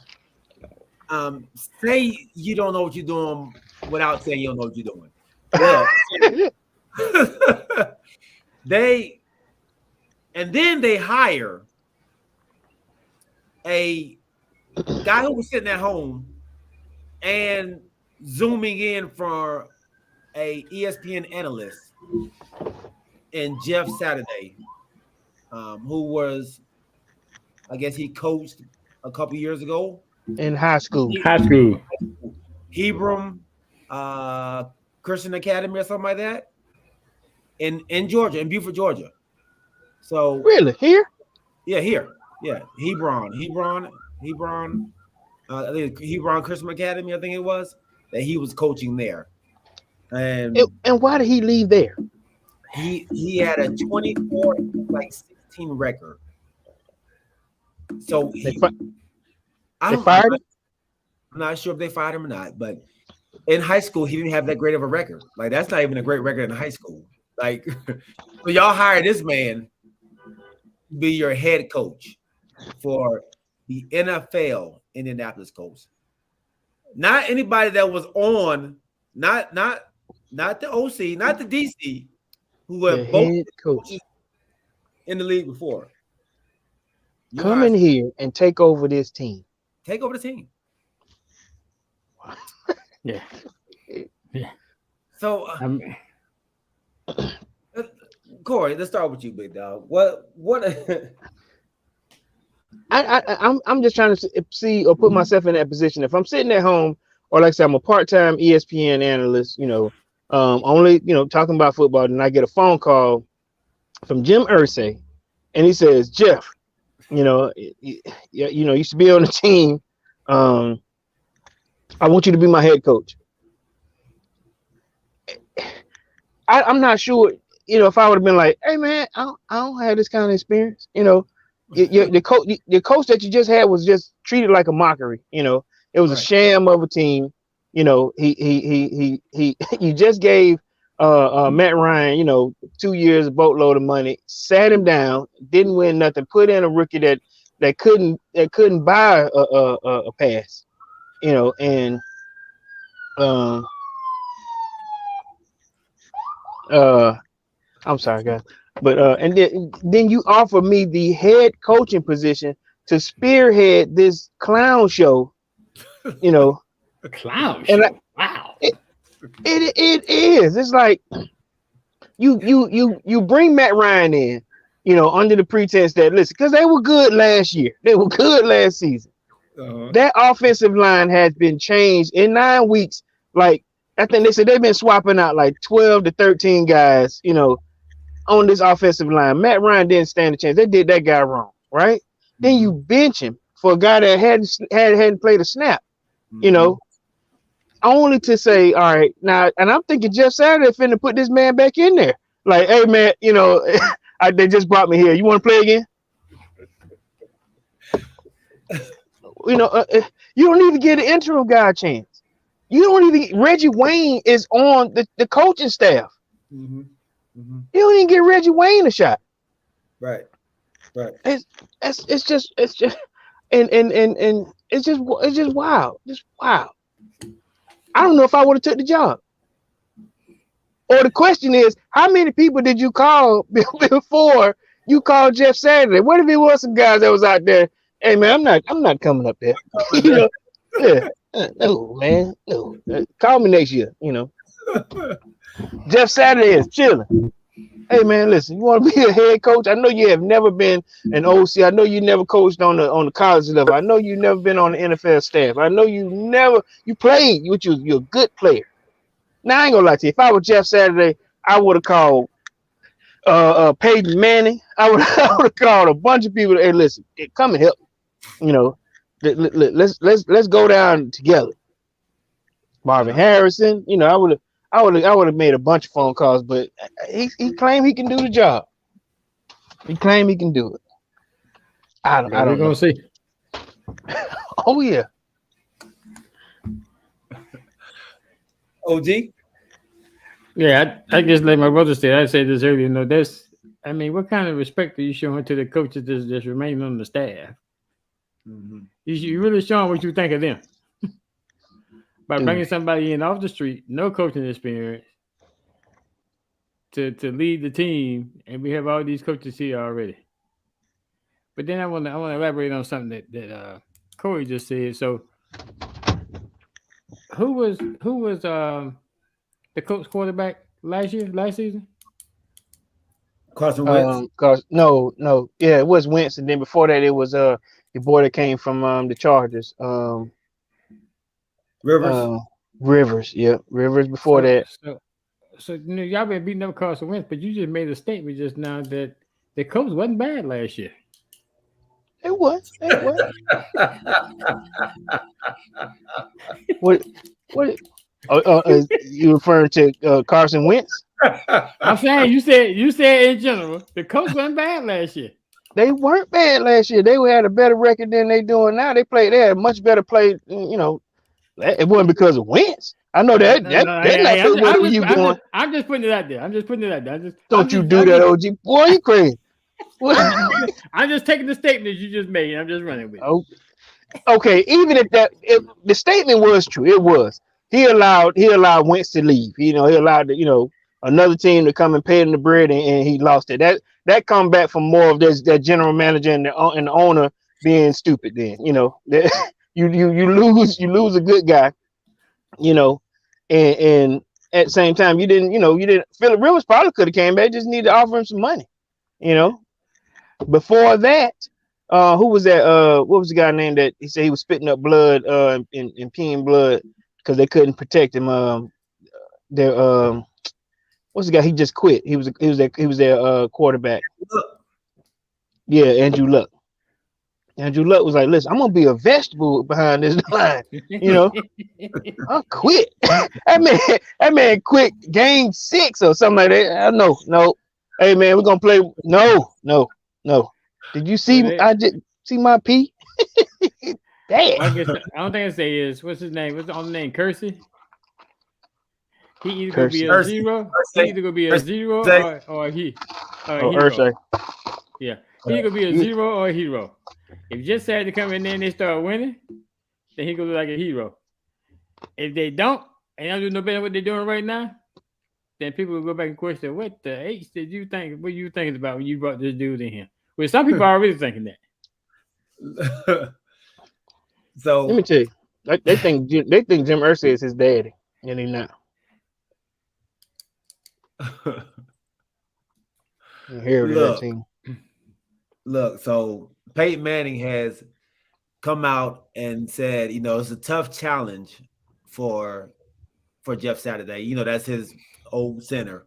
Wow. Say you don't know what you're doing without saying you don't know what you're doing. Well, they hire a guy who was sitting at home and zooming in for a ESPN analyst and Jeff Saturday, who was, I guess he coached a couple years ago in high school. Hebron Christian Academy or something like that in Georgia, in Beaufort, Georgia. So really here? Yeah, here. Yeah, Hebron. I think Hebron Christian Academy. I think it was that he was coaching there. And why did he leave there? He had a 24-16 record. So they fired him? I'm not sure if they fired him or not, but in high school he didn't have that great of a record. Like that's not even a great record in high school. Like, so y'all hire this man to be your head coach for the NFL Indianapolis Colts. Not anybody that was on, not the OC, not the DC, who were The both head coach. in the league before. You Come hire- in here and take over this team. take over the team. Yeah. So, I mean, Corey, let's start with you, big dog. What? I'm just trying to see or put myself in that position. If I'm sitting at home, or like I said, I'm a part-time ESPN analyst, only talking about football, and I get a phone call from Jim Irsay, and he says, Jeff, you used to be on the team. I want you to be my head coach. I'm not sure, if I would have been like, hey man, I don't have this kind of experience, the coach that you just had was just treated like a mockery. It was a sham of a team. He you just gave Matt Ryan, 2 years, a boatload of money, sat him down, didn't win nothing, put in a rookie that couldn't buy a pass, and I'm sorry, guys. But and then you offer me the head coaching position to spearhead this clown show, clown And show. Wow. It is. It's like you bring Matt Ryan in, under the pretense that because they were good last year. They were good last season. That offensive line has been changed in 9 weeks. Like, I think they said they've been swapping out like 12 to 13 guys, on this offensive line. Matt Ryan didn't stand a chance. They did that guy wrong, right? Then you bench him for a guy that hadn't played a snap, only to say, all right, now, and I'm thinking Jeff Saturday finna put this man back in there. Like, hey man, they just brought me here. You want to play again? You don't even give the interim guy a chance. You don't even. Reggie Wayne is on the coaching staff. Mm-hmm. Mm-hmm. You don't even give Reggie Wayne a shot. Right. It's just and it's just wild. Just wow. I don't know if I would have took the job. Or the question is, how many people did you call before you called Jeff Saturday? What if it was some guys that was out there? Hey man, I'm not coming up there. Yeah. No, man. No. Call me next year, Jeff Saturday is chilling. Hey man, listen, you want to be a head coach? I know you have never been an OC. I know you never coached on the college level. I know you've never been on the NFL staff. I know you played, you're a good player. Now I ain't gonna lie to you. If I was Jeff Saturday, I would have called Peyton Manning. I would have called a bunch of people. Hey, listen, come and help. Let's go down together. Marvin Harrison, I would have made a bunch of phone calls, but he claimed he can do the job. He claimed he can do it. I don't We're know. gonna see. Oh yeah. OG. Yeah, I just like my brother said. I said this earlier. What kind of respect are you showing to the coaches that's remaining on the staff? Mm-hmm. You really showing what you think of them by bringing somebody in off the street, no coaching experience, to lead the team, and we have all these coaches here already. But then I want to elaborate on something that Corey just said. So, who was the Colts quarterback last season? Carson Wentz. Yeah, it was Wentz, and then before that, it was the boy that came from the Chargers. Rivers. Rivers, yeah, Rivers before that. So y'all been beating up Carson Wentz, but you just made a statement just now that the Colts wasn't bad last year. It was. What? You referring to Carson Wentz? I'm saying you said in general the Colts wasn't bad last year. They weren't bad last year. They had a better record than they doing now. They had a much better play. It wasn't because of Wentz. I know that. No, That's no, not hey, the way where you going. I'm just putting it out there. I'm just putting it out there. Don't you do that, OG. Boy, you crazy. What? I'm just taking the statement you just made. I'm just running with it. Oh, okay, even if the statement was true, it was. He allowed Wentz to leave. He allowed another team to come and pay him the bread, and he lost it. That come back from more of that general manager and the owner being stupid. Then you lose a good guy, and at the same time you didn't Phillip Rivers probably could have came back, just need to offer him some money, Before that, who was that? What was the guy named that he said he was spitting up blood and peeing blood because they couldn't protect him? What's the guy? He just quit. He was their quarterback. Yeah, Andrew Luck. Andrew Luck was like, listen, I'm gonna be a vegetable behind this line. I quit. that man quit game 6 or something like that. No. Hey man, we're gonna play. No. Did you see? I did see my P. Damn. I don't think I say is what's his name? What's the only name? Kersey. He either gonna be a zero. He either gonna be a zero or he. Ursay. Yeah, he gonna be a zero or a hero. If just had to come in there and they start winning, then he gonna look like a hero. If they don't, and I do no better what they're doing right now, then people will go back and question, what the H did you think? What you thinking about when you brought this dude in here? Well, some people are already thinking that. So let me tell you, they think Jim Irsay is his daddy, and he's not. Look, so Peyton Manning has come out and said, it's a tough challenge for Jeff Saturday. That's his old center.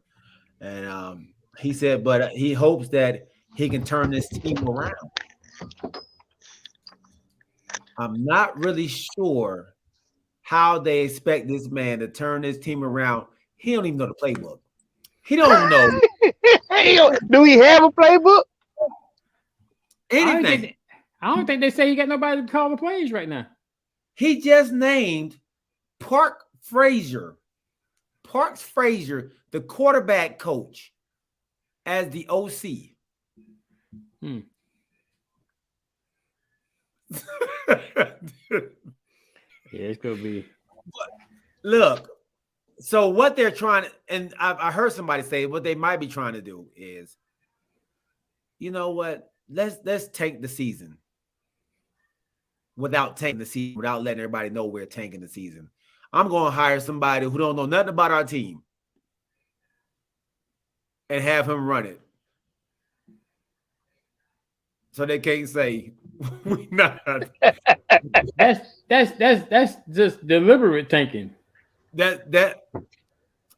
And he said, but he hopes that he can turn this team around. I'm not really sure how they expect this man to turn this team around. He don't even know the playbook. He don't know. Do he have a playbook? Anything. I don't think they say he got nobody to call the plays right now. He just named Parks Frazier, the quarterback coach, as the OC. Yeah, it's gonna be. Look, so what they're trying to, and I heard somebody say what they might be trying to do is, you know what? Let's tank the season without tanking the season, without letting everybody know we're tanking the season. I'm going to hire somebody who don't know nothing about our team and have him run it, so they can't say we not. That's just deliberate tanking. That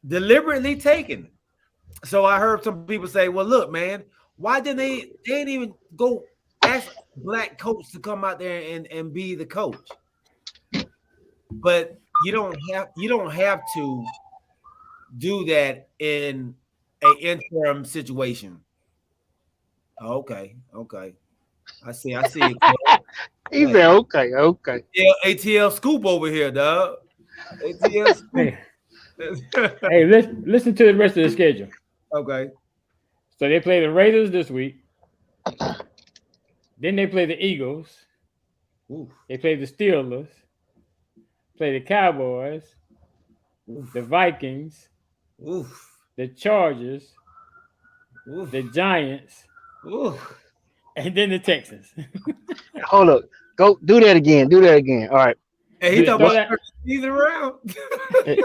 deliberately taken. So I heard some people say, well, look, man, why didn't they didn't even go ask black coach to come out there and be the coach? But you don't have to do that in an interim situation. Okay. I see it. He said, okay. ATL scoop over here, dog. ATL scoop. Hey, listen to the rest of the schedule. Okay. So they play the Raiders this week. Then they play the Eagles. Oof. They play the Steelers. Play the Cowboys. Oof. The Vikings. Oof. The Chargers. Oof. The Giants. Oof. And then the Texans. Hold up. Go do that again. All right. Hey, he talking about season around. They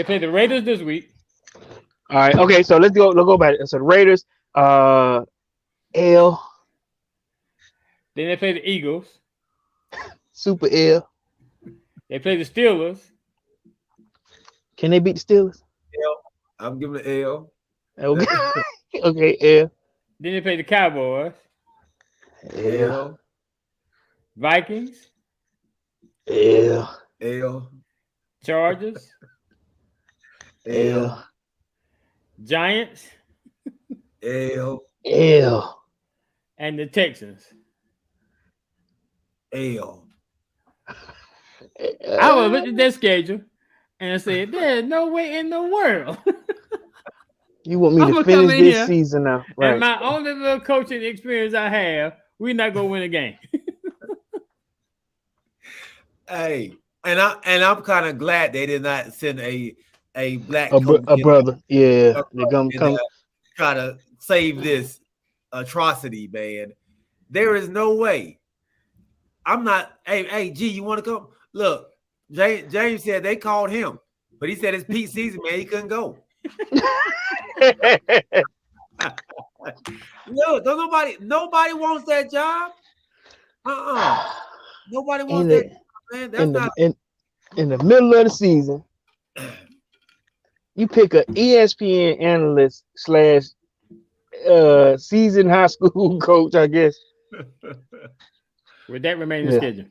play the Raiders this week. All right. Okay. So let's go back. So the Raiders, L. Then they play the Eagles. Super L. They play the Steelers. Can they beat the Steelers? L. I'm giving it L. Okay. Okay. L. Then they play the Cowboys. L. Vikings. L. Chargers. L. Giants. L. And the Texans. L. I would look at that schedule and said, "There's no way in the world." You want me to I'ma come finish in this here season now, And right? my only little coaching experience I have, we're not gonna win a game. Hey, and I'm kind of glad they did not send a black A coach in brother, yeah. there They come. to try to save this atrocity, man. There is no way. I'm not. Hey, G, you want to come? Look, James said they called him, but he said it's peak season, man. He couldn't go. No, nobody wants that job. Nobody wants that job, man. That's not. In the middle of the season, you pick a ESPN analyst / seasoned high school coach, I guess. Would that remain the schedule?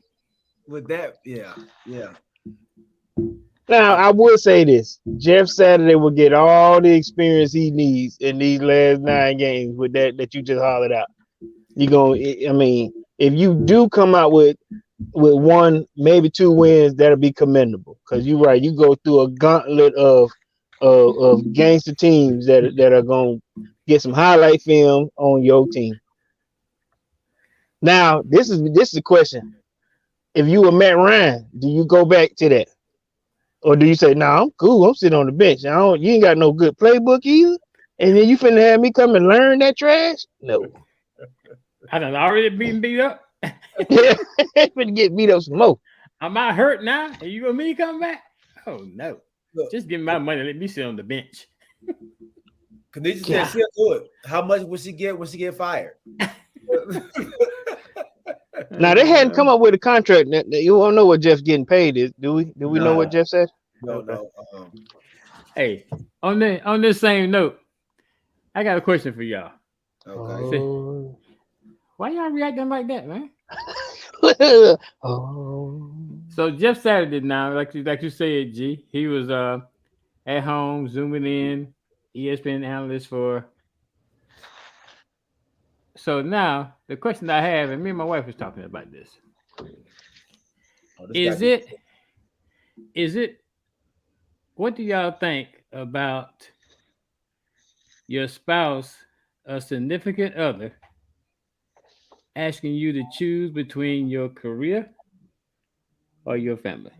With that, yeah. Now, I would say this: Jeff Saturday will get all the experience he needs in these last 9 games with that you just hollered out. I mean, if you do come out with 1, maybe 2 wins, that'll be commendable. Because you're right, you go through a gauntlet of gangster teams that are gonna get some highlight film on your team. Now, this is the question: if you were Matt Ryan, do you go back to that? Or do you say, "Nah, I'm cool. I'm sitting on the bench. You ain't got no good playbook either, and then you finna have me come and learn that trash?" No. I done already been beat up. Finna get beat up some more. Am I hurt now? And you want me to come back? Oh no. Look. Just give me my money. Let me sit on the bench. Khadijah said she'll do it. How much will she get when she get fired? Now they hadn't come up with a contract. You won't know what Jeff's getting paid is, do we? Do we know what Jeff said? No. Hey, on this same note, I got a question for y'all. Okay. Oh. Why y'all reacting like that, man? Oh. So Jeff Saturday now, like you said, G, he was at home zooming in, ESPN analyst for. So now the question I have, and me and my wife was talking about this. Is it what do y'all think about your spouse, a significant other, asking you to choose between your career or your family?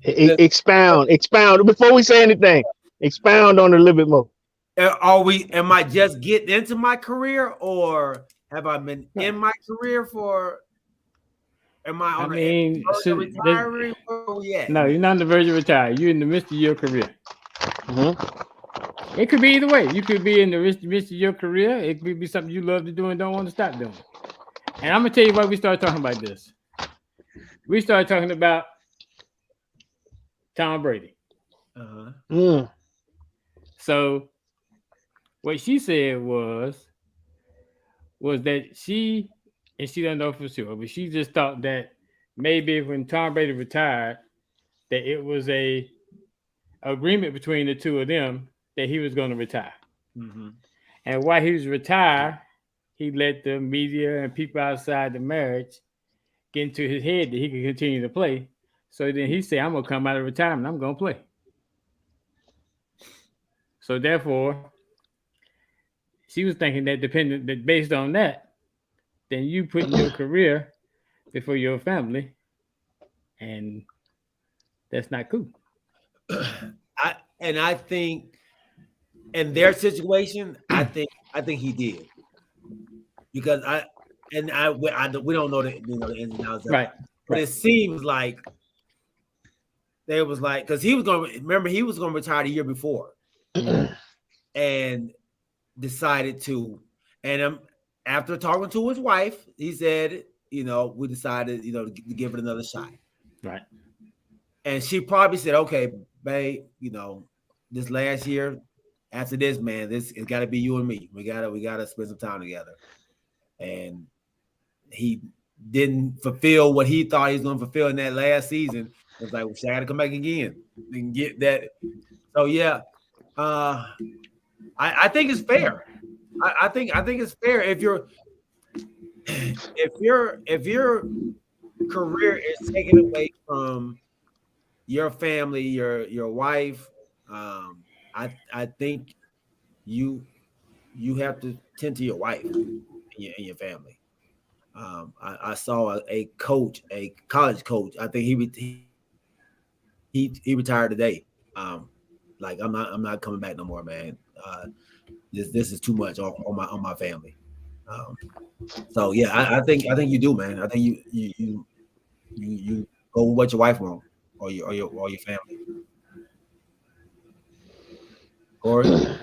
Expound before we say anything. Expound on it a little bit more. Am I just getting into my career, or have I been in my career for? Am I on the verge of retiring? Where are we at? No, you're not on the verge of retiring. You're in the midst of your career. Mm-hmm. It could be either way. You could be in the midst of your career. It could be something you love to do and don't want to stop doing. And I'm gonna tell you why we started talking about this. We started talking about Tom Brady. So what she said was that she doesn't know for sure, but she just thought that maybe when Tom Brady retired, that it was a agreement between the two of them that he was going to retire. Mm-hmm. And while he was retired, he let the media and people outside the marriage get into his head that he could continue to play. So then he said, "I'm going to come out of retirement. I'm going to play." So therefore, she was thinking that based on that, then you put your career before your family, and that's not cool. I think in their situation, I think he did, because we don't know the ins and outs of Right. it, but it seems like they was like, because he was going to retire the year before. And decided to, and after talking to his wife, he said, we decided, to give it another shot. Right. And she probably said, "Okay, babe, this last year, after this, man, it's got to be you and me. We gotta spend some time together." And he didn't fulfill what he thought he was going to fulfill in that last season. It was like, "Well, I got to come back again and get that." So yeah, I think it's fair. I think it's fair if your career is taken away from your family, your wife. I think you have to tend to your wife and your family. I saw a coach, a college coach. I think he retired today. Like I'm not coming back no more, man. This is too much on my family. So yeah, I think you do, man. I think you go with what your wife wants or your family. Corey?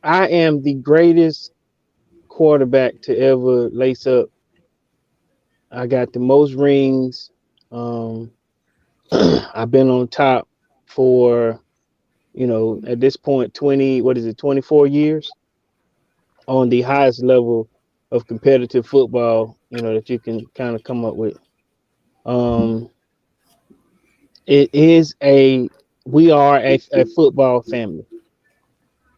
I am the greatest quarterback to ever lace up. I got the most rings. I've been on top for, at this point, 24 years on the highest level of competitive football, that you can kind of come up with. We are a football family.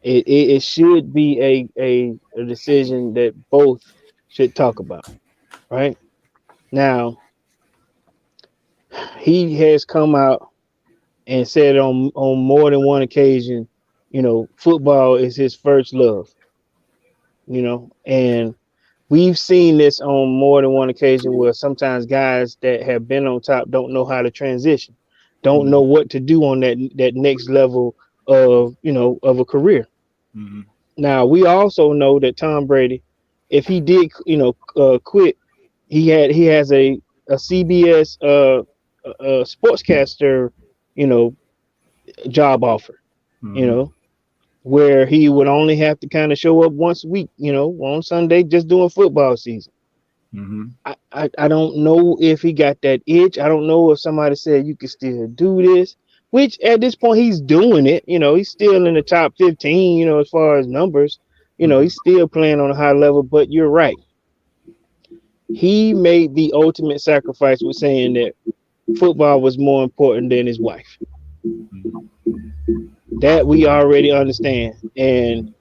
It should be a decision that both should talk about, right? Now, he has come out and said on more than one occasion, football is his first love, and we've seen this on more than one occasion where sometimes guys that have been on top don't know how to transition, don't know what to do on that next level of a career. Mm-hmm. Now we also know that Tom Brady, if he did quit, he has a CBS sportscaster job offer, where he would only have to kind of show up once a week, on Sunday, just doing football season. Mm-hmm. I don't know if he got that itch. I don't know if somebody said you can still do this, which at this point he's doing it. He's still in the top 15, as far as numbers. He's still playing on a high level, but you're right. He made the ultimate sacrifice with saying that football was more important than his wife. That we already understand. And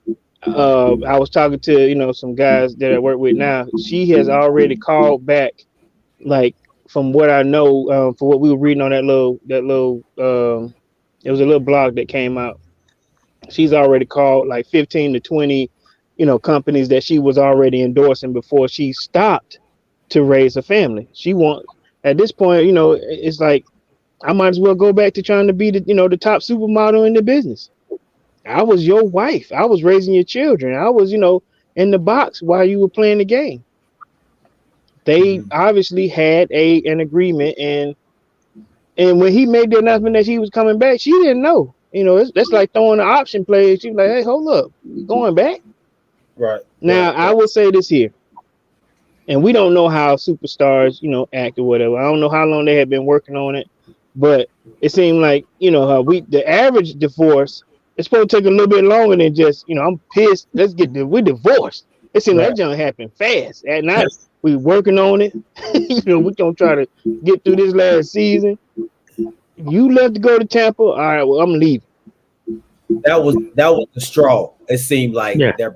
I was talking to some guys that I work with now. She has already called back, like from what I know, for what we were reading on that little it was a little blog that came out. She's already called like 15 to 20 companies that she was already endorsing before she stopped to raise a family. She wants, at this point, it's like I might as well go back to trying to be the top supermodel in the business. I was your wife. I was raising your children. I was, in the box while you were playing the game. They obviously had an agreement, and when he made the announcement that he was coming back, she didn't know. That's like throwing an option play. She was like, "Hey, hold up, you going back?" Right. Now, I will say this here, and we don't know how superstars, act or whatever. I don't know how long they have been working on it, but it seemed like, the average divorce, it's supposed to take a little bit longer than just, I'm pissed. We're divorced. It seemed like that junk happened fast. At night, we working on it. We're gonna try to get through this last season. You left to go to Tampa. All right, well, I'm leaving. That was the straw. It seemed like they're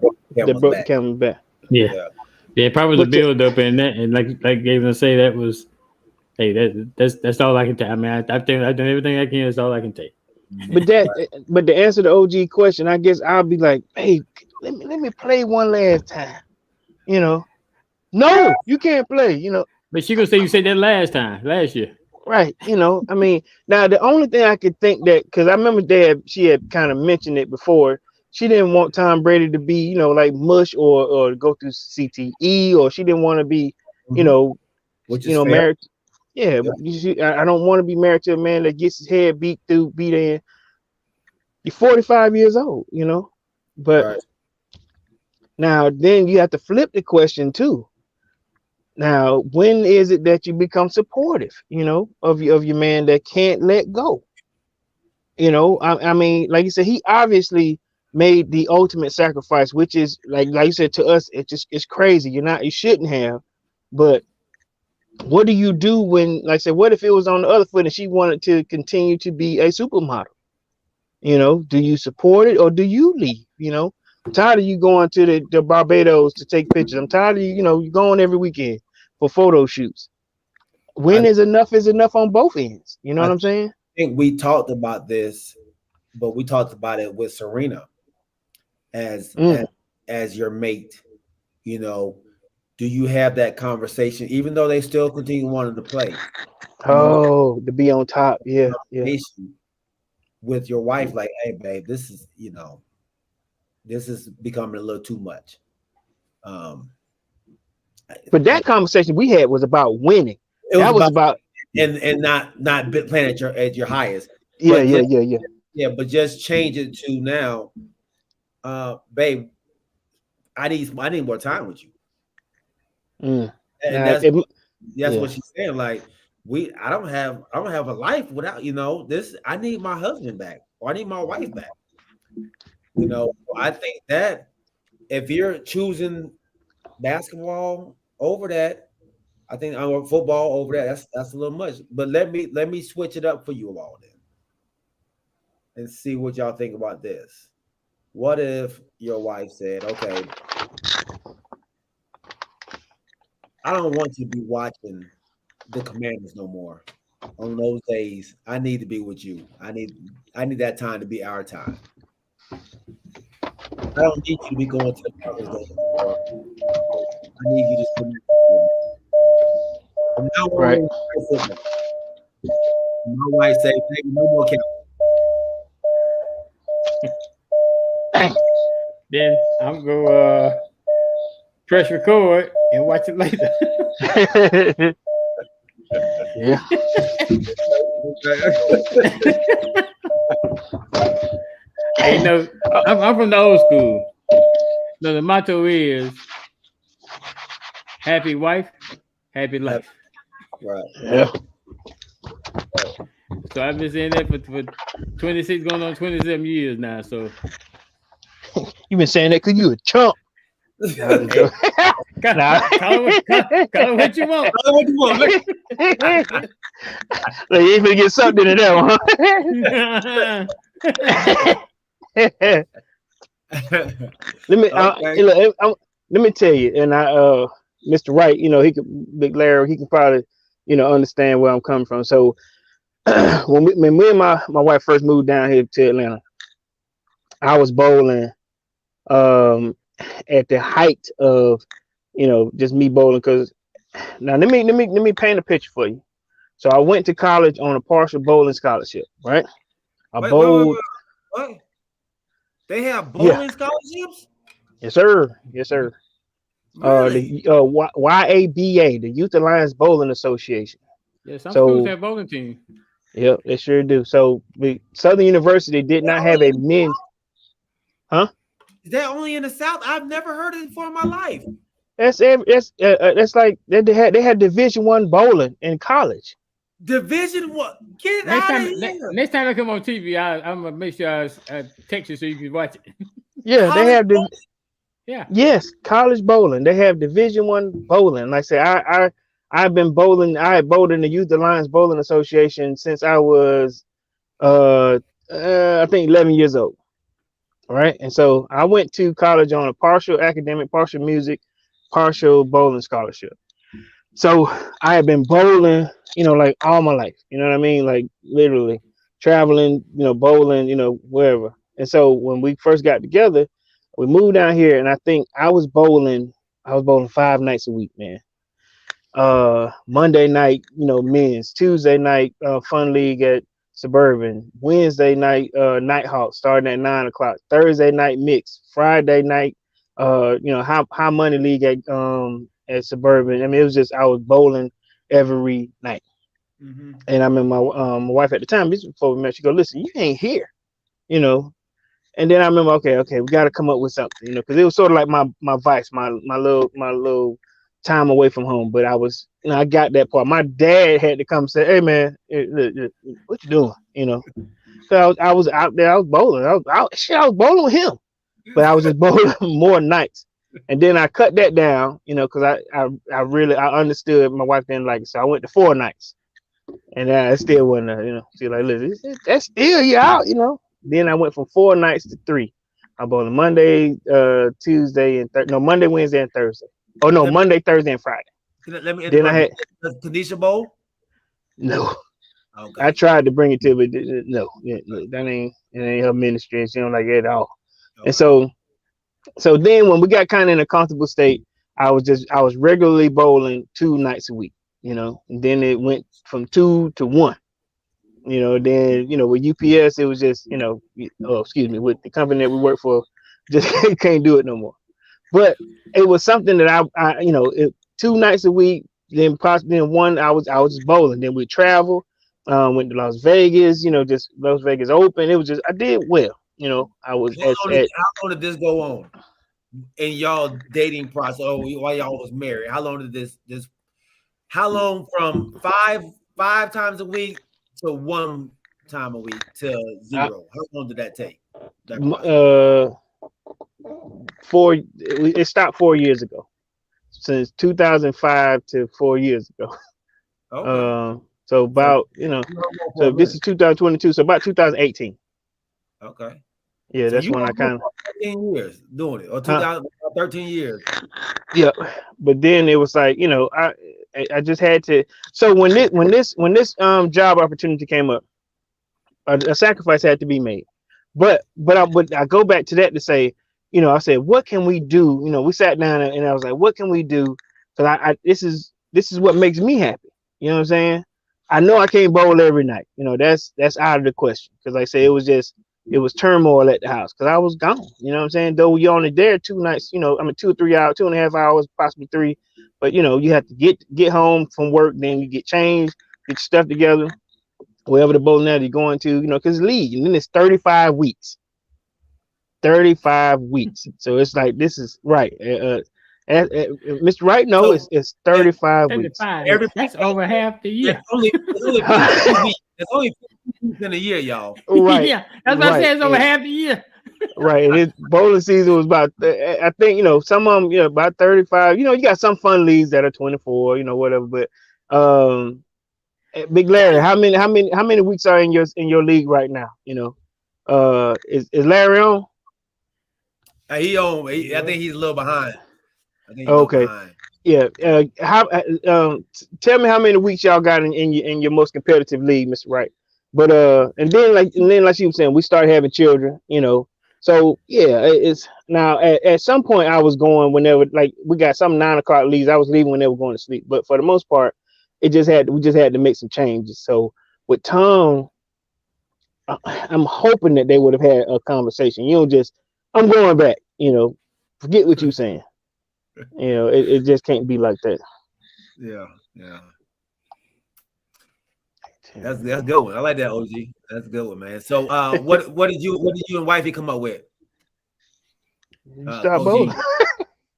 coming back. Yeah, probably the build up and that, and like Gavin say, that was, hey, that's all I can take. I mean, I've done everything I can. That's all I can take. But to answer the OG question, I guess I'll be like, hey, let me play one last time. No, you can't play. But she gonna say you said that last year. Right. I mean, now the only thing I could think that, because I remember she had kind of mentioned it before, she didn't want Tom Brady to be, like mush or go through CTE, or she didn't want to be, married. Yeah, I don't want to be married to a man that gets his head beat in. You're 45 years old, but now then you have to flip the question too. Now, when is it that you become supportive, of your man that can't let go? I mean, like you said, he obviously made the ultimate sacrifice, which is like you said, to us, it's crazy. You shouldn't have, but what do you do when, like I said, what if it was on the other foot and she wanted to continue to be a supermodel? You know, do you support it or do you leave? You know, I'm tired of you going to the Barbados to take pictures. I'm tired of you, you know, you going every weekend for photo shoots. When is enough on both ends. You know what I'm saying? I think we talked about this, but we talked about it with Serena as your mate. You know, do you have that conversation, even though they still continue wanting to play? Oh, to be on top. Yeah. With your wife, like, hey, babe, this is, you know, this is becoming a little too much. But that conversation we had was about winning. That was about and not playing at your highest. Yeah. But just change it to now, babe, I need more time with you. And that's what she's saying. Like, I don't have a life without, you know, this. I need my husband back, or I need my wife back. You know, I think that if you're choosing basketball over that, I think I'm football over that. That's a little much. But let me switch it up for you all then, and see what y'all think about this. What if your wife said, "Okay, I don't want you to be watching the Commanders no more. On those days, I need to be with you. I need that time to be our time. I don't need you to be going to the Packers games anymore. I need you to spend from now on, right. My wife say, "Baby, no more count." Then I'm go press record and watch it later. Yeah. Hey, no, I'm from the old school. No, the motto is happy wife, happy life. Right. Yeah. So I've been saying that for 26 going on 27 years now. So You've been saying that because you a chump. call it what you want. Call it what you want. Like, you ain't gonna get something in that one. Let me tell you, and Mr. Wright, you know, Big Larry, he can probably, you know, understand where I'm coming from. So when me and my wife first moved down here to Atlanta, I was bowling at the height of, you know, just me bowling. Because now let me paint a picture for you. So I went to college on a partial bowling scholarship, right? Wait. What? They have bowling scholarships? Yes, sir. Really? The YABA, the Youth Alliance Bowling Association. Yeah, some schools have bowling team. Yep, they sure do. So Southern University did not have a men's. Huh? Is that only in the South? I've never heard it before in my life. That's like they had Division I bowling in college. Division I. Get out of here. Next time I come on TV, I'm gonna make sure I text you so you can watch it. Yeah, college they have bowling? Yeah. Yes, college bowling. They have Division I bowling. Like I said, I've been bowling. I had bowled in the Youth Alliance Bowling Association since I was I think 11 years old. Right. And so I went to college on a partial academic, partial music, partial bowling scholarship. So I had been bowling, you know, like all my life, you know what I mean? Like literally traveling, you know, bowling, you know, wherever. And so when we first got together, we moved down here, and I think I was bowling 5 nights a week, man. Monday night, you know, men's, Tuesday night, fun league at Suburban, Wednesday night, Nighthawk starting at 9 o'clock, Thursday night mix, Friday night, you know, high money league at Suburban. I mean, it was just, I was bowling every night. Mm-hmm. And I remember my wife at the time, this was before we met, she go, "Listen, you ain't here," you know. And then I remember, okay, we got to come up with something, you know, because it was sort of like my vice, my little time away from home. But I was, you know, I got that part. My dad had to come say, "Hey, man, what you doing?" You know, so I was out there, I was bowling. I was bowling with him, but I was just bowling more nights. And then I cut that down, because I really understood my wife didn't like it, so I went to 4 nights, and I still wasn't, she like, listen, that's still you out, Then I went from 4 nights to 3. I bowling Monday, Tuesday, and Monday, Wednesday, and Thursday. Oh no, Monday, Thursday, and Friday. Let me Then I had Kanisha Bowl. no. Okay. I tried to bring it to, but no, that ain't her ministry, and she don't like it at all. Okay. And so then when we got kind of in a comfortable state, I was regularly bowling 2 nights a week, and then it went from 2 to 1. Then with UPS it was just with the company that we work for, just can't do it no more. But it was something that I 2 nights a week, then possibly in 1 I was just bowling. Then we travel, went to Las Vegas, just Las Vegas Open. It was just I did well. I was how long did this go on in y'all dating process? While y'all was married, how long did this? How long from five times a week to 1 time a week to 0? How long did that take? It stopped 4 years ago. Since 2005 to 4 years ago. Okay. So about so this is 2022. So about 2018. Okay. Yeah, So that's when I kind of 13 years doing it, or 13 years. Yeah, but then it was like I just had to. So when this job opportunity came up, a sacrifice had to be made. But I go back to that to say, I said, what can we do? We sat down and I was like, what can we do? Because this is what makes me happy. You know what I'm saying? I know I can't bowl every night. That's out of the question. Because like I say, it was turmoil at the house because I was gone. You know what I'm saying? Though you're only there 2 nights, 2 or 3 hours, 2.5 hours, possibly 3. But you have to get home from work, then you get changed, get your stuff together, wherever the bowling alley you're going to, because league, and then it's 35 weeks. 35 weeks. So it's like this is right. Mr. Wright, no, it's 35 weeks. That's over half the year. It's only 50 weeks in a year, y'all. Right. Yeah, that's what I said. It's over half the year. Right. And his bowling season was about, I think, some of them, about 35. You got some fun leagues that are 24, whatever. But Big Larry, how many weeks are in your league right now? Is Larry on? He on. I think he's a little behind. Okay. Yeah. Tell me how many weeks y'all got in your most competitive league, Mr. Wright. But and then like you were saying, we started having children. So yeah, it's now at some point I was going whenever, like, we got some 9 o'clock leagues. I was leaving when they were going to sleep. But for the most part, we just had to make some changes. So with Tom, I'm hoping that they would have had a conversation. I'm going back. Forget what you're saying. It just can't be like that. Yeah. That's a good one. I like that, OG. That's a good one, man. So what did you and wifey come up with? Stop bowling.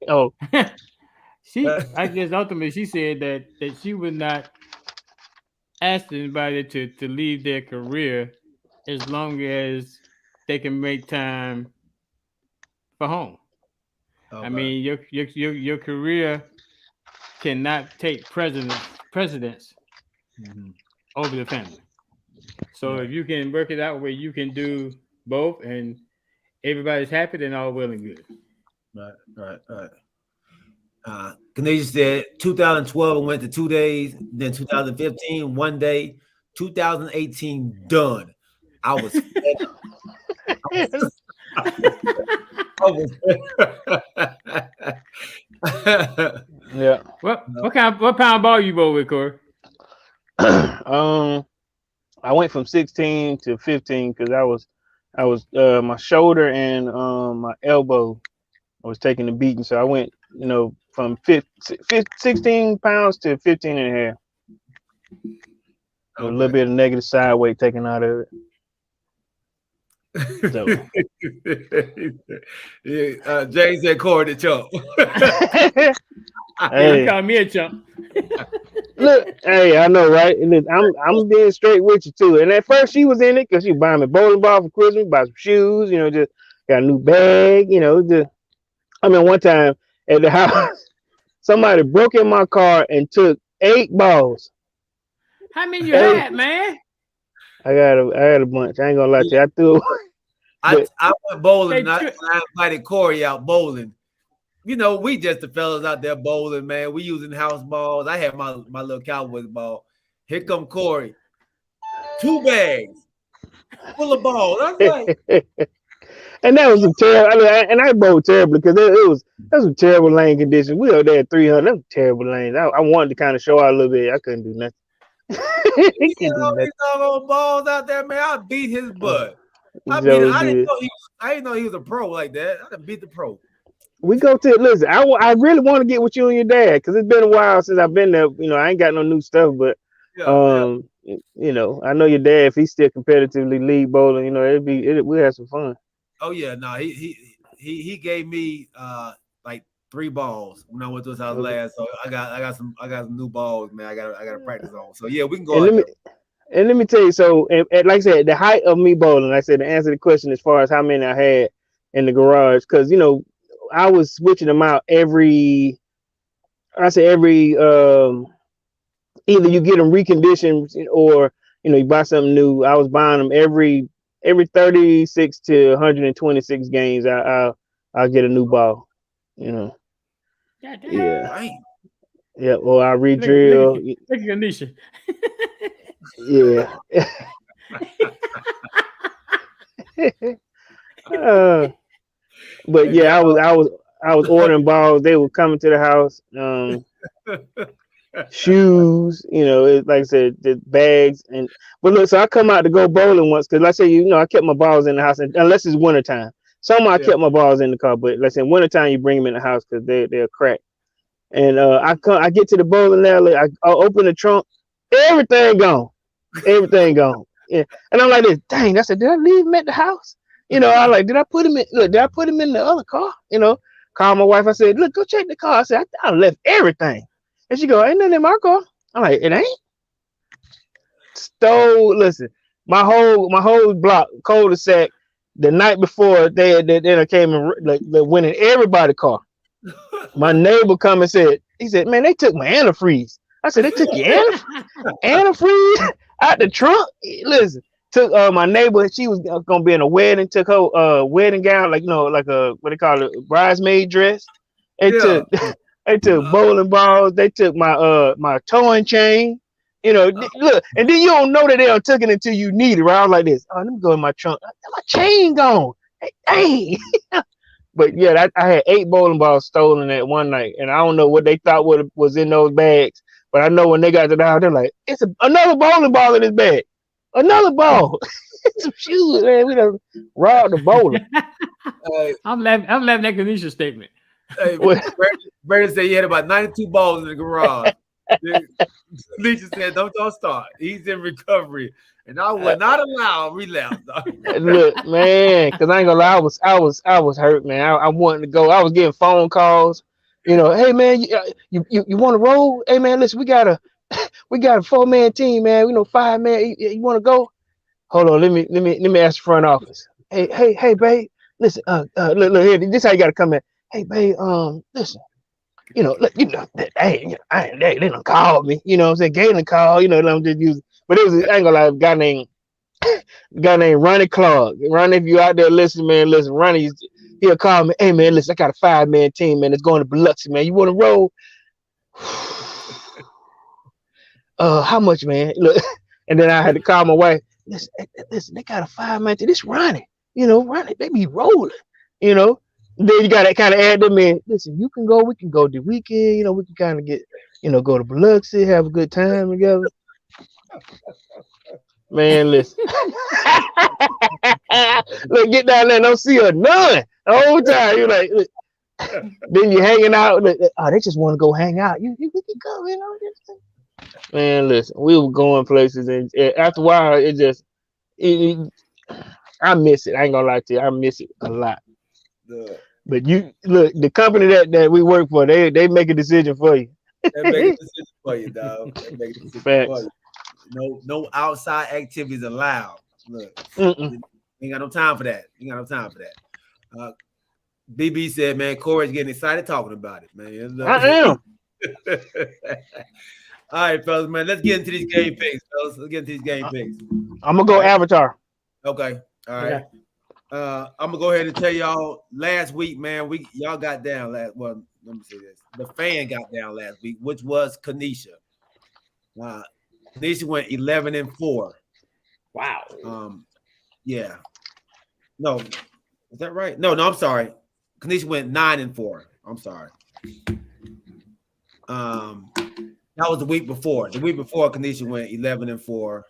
Oh. I guess ultimately she said that she would not ask anybody to leave their career as long as they can make time for home. Okay. I mean, your career cannot take precedence over the family. So if you can work it out where you can do both and everybody's happy, then all well and good. Right. Kanisha said 2012 went to 2 days, then 2015 1 day, 2018 done. I was yeah. What pound ball you bowl with, Corey? I went from 16 to 15 because I was my shoulder and my elbow I was taking the beating, so I went from 16 pounds to 15 and a half. Okay. A little bit of negative side weight taken out of it. So. Jay said Corey the chump. Hey, you call me a chump. Look, hey, I know, right? Look, I'm being straight with you too. And at first she was in it because she buying me a bowling ball for Christmas, buy some shoes, just got a new bag, just. I mean, one time at the house, somebody broke in my car and took 8 balls. How many you Hey. had, man? I had a bunch. I ain't gonna lie to you. I threw. I went bowling and They I invited Corey out bowling. You know, we just the fellas out there bowling, man. We using house balls. I had my little Cowboys ball. Here come Corey. 2 bags full of balls. I was like, And that was some terrible. And I bowled terribly because that was some terrible lane conditions. We were there at 300. That was terrible lanes. I wanted to kind of show out a little bit. I couldn't do nothing. you know, these doggone balls out there, man. I beat his butt. I So didn't good. know he was a pro like that. I done beat the pro. We go to listen. I really want to get with you and your dad because it's been a while since I've been there. You know, I ain't got no new stuff, but Yeah, you know, I know your dad. If he's still competitively lead bowling, you know, we have some fun. Oh yeah, no, he gave me like 3 balls when I went to his house last. So I got some new balls, man. I got to practice on. So yeah, we can go. And let me tell you, so like I said, the height of me bowling, like I said, to answer the question as far as how many I had in the garage, because you know, I was switching them out every either you get them reconditioned or you know you buy something new. I was buying them every 36 to 126 games. I'll get a new ball, you know. Yeah. Right. Yeah, or I re-drill. Look at Ganesha. Yeah. But yeah, I was ordering balls. They were coming to the house. Shoes, you know, like I said, the bags but look, so I come out to go bowling once because let's say you know I kept my balls in the house unless it's wintertime. I kept my balls in the car, but let's say in wintertime you bring them in the house because they're cracked. And I get to the bowling alley, I open the trunk, everything gone. Yeah. And I'm like this, dang, I said, did I leave him at the house? You know, I like, did I put him in the other car? You know, call my wife, I said, look, go check the car. I said, I left everything. And she go, ain't nothing in my car. I'm like, it ain't. Stole, listen, my whole block, cul-de-sac, the night before they came and like went in everybody's car. My neighbor come and said, he said, man, they took my antifreeze. I said, they took your antifreeze out the trunk? Listen, took my neighbor, she was gonna be in a wedding, took her wedding gown, like, you know, like a, what they call it, bridesmaid dress. They took bowling balls, they took my towing chain. You know, look, and then you don't know that they took it until you need it, right? I was like this, let me go in my trunk. My chain gone. Hey, dang. But yeah, I had 8 bowling balls stolen that one night, and I don't know what they thought was in those bags. But I know when they got to the house, they're like, it's another bowling ball in this bag. Another ball. Some shoes, man. We done robbed the bowling. I'm laughing at Ganesha's statement. Hey, Brandon said he had about 92 balls in the garage. Leisha said, don't start. He's in recovery. And I will not allow relapse. Look, man, because I ain't gonna lie, I was hurt, man. I wanted to go. I was getting phone calls. You know, hey man, you want to roll? Hey man, listen, we got a 4-man team, man. We know 5 man. You want to go? Hold on, let me ask the front office. Hey, babe, listen. Look here. This how you gotta come in. Hey, babe, listen. You know, look, you know, they done called me. You know what I'm saying? Galen called. You know, I'm just using. But it was, I ain't gonna lie, a guy named Ronnie Clark. Ronnie, if you out there listening, man, listen, Ronnie, he'll call me. Hey, man, listen, I got a 5-man team, man. It's going to Biloxi, man. You want to roll? How much, man? Look, and then I had to call my wife. Listen, they got a 5-man team. This Ronnie, you know, Ronnie, they be rolling, you know. Then you got to kind of add them in. Listen, you can go. We can go the weekend. You know, we can kind of get, you know, go to Biloxi, have a good time together. Man, listen. Look, get down there and don't see a none the whole time. You're like, look. Then you hanging out. Look, oh, they just want to go hang out. We can go, you know. Man, listen, we were going places, and after a while, it just, I miss it. I ain't gonna lie to you, I miss it a lot. But you look, the company that we work for, they make a decision for you. They make a decision for you, dog. They make a decision for you. No outside activities allowed. Look, you ain't got no time for that. BB said, man, Corey's getting excited talking about it, man. I am. All right, fellas, man. Let's get into these game picks, fellas. Let's get into these game picks. I'm gonna go Avatar. Okay. All right. Okay. I'm gonna go ahead and tell y'all last week, man. Y'all got down last. Well, let me say this: the fan got down last week, which was Kanisha. Kanisha went 11-4. Wow. Yeah. No, is that right? No, I'm sorry. Kanisha went 9-4. I'm sorry. That was the week before. The week before, Kanisha went 11-4.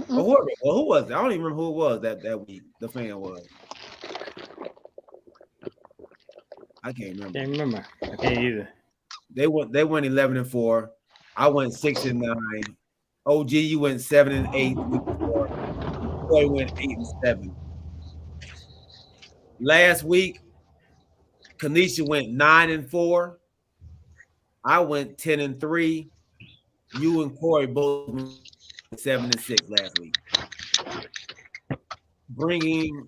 Who was it? I don't even remember who it was that week. The fan was. I can't remember. Can't remember. I can't either. They went 11-4. I went 6-9. OG, you went 7-8. Boy went 8-7. Last week, Kanisha went 9-4. I went 10-3. You and Corey both went 7-6 last week. Bringing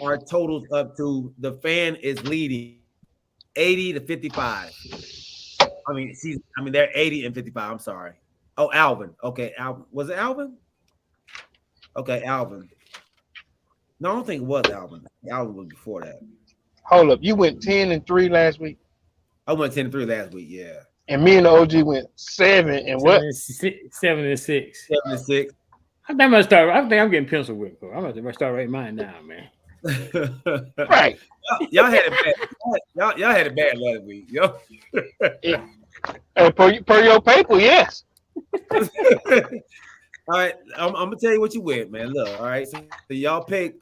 our totals up to the fan is leading 80-55. They're 80-55. I'm sorry. Oh, Alvin. Okay, Alvin. Was it Alvin? Okay, Alvin. No, I don't think it was Alvin. Alvin was before that. Hold up, you went 10-3 last week, I went 10-3 last week. Yeah, and me and the OG went 7 and what? 7-6. 7-6. I think I'm gonna start. I think I'm getting pencil whipped. I'm gonna start writing mine down, man. Right. Y'all had it bad. Y'all had it bad last week. Yo. Per your paper, yes. All right, I'm gonna tell you what you went, man. Look, all right. So y'all pick.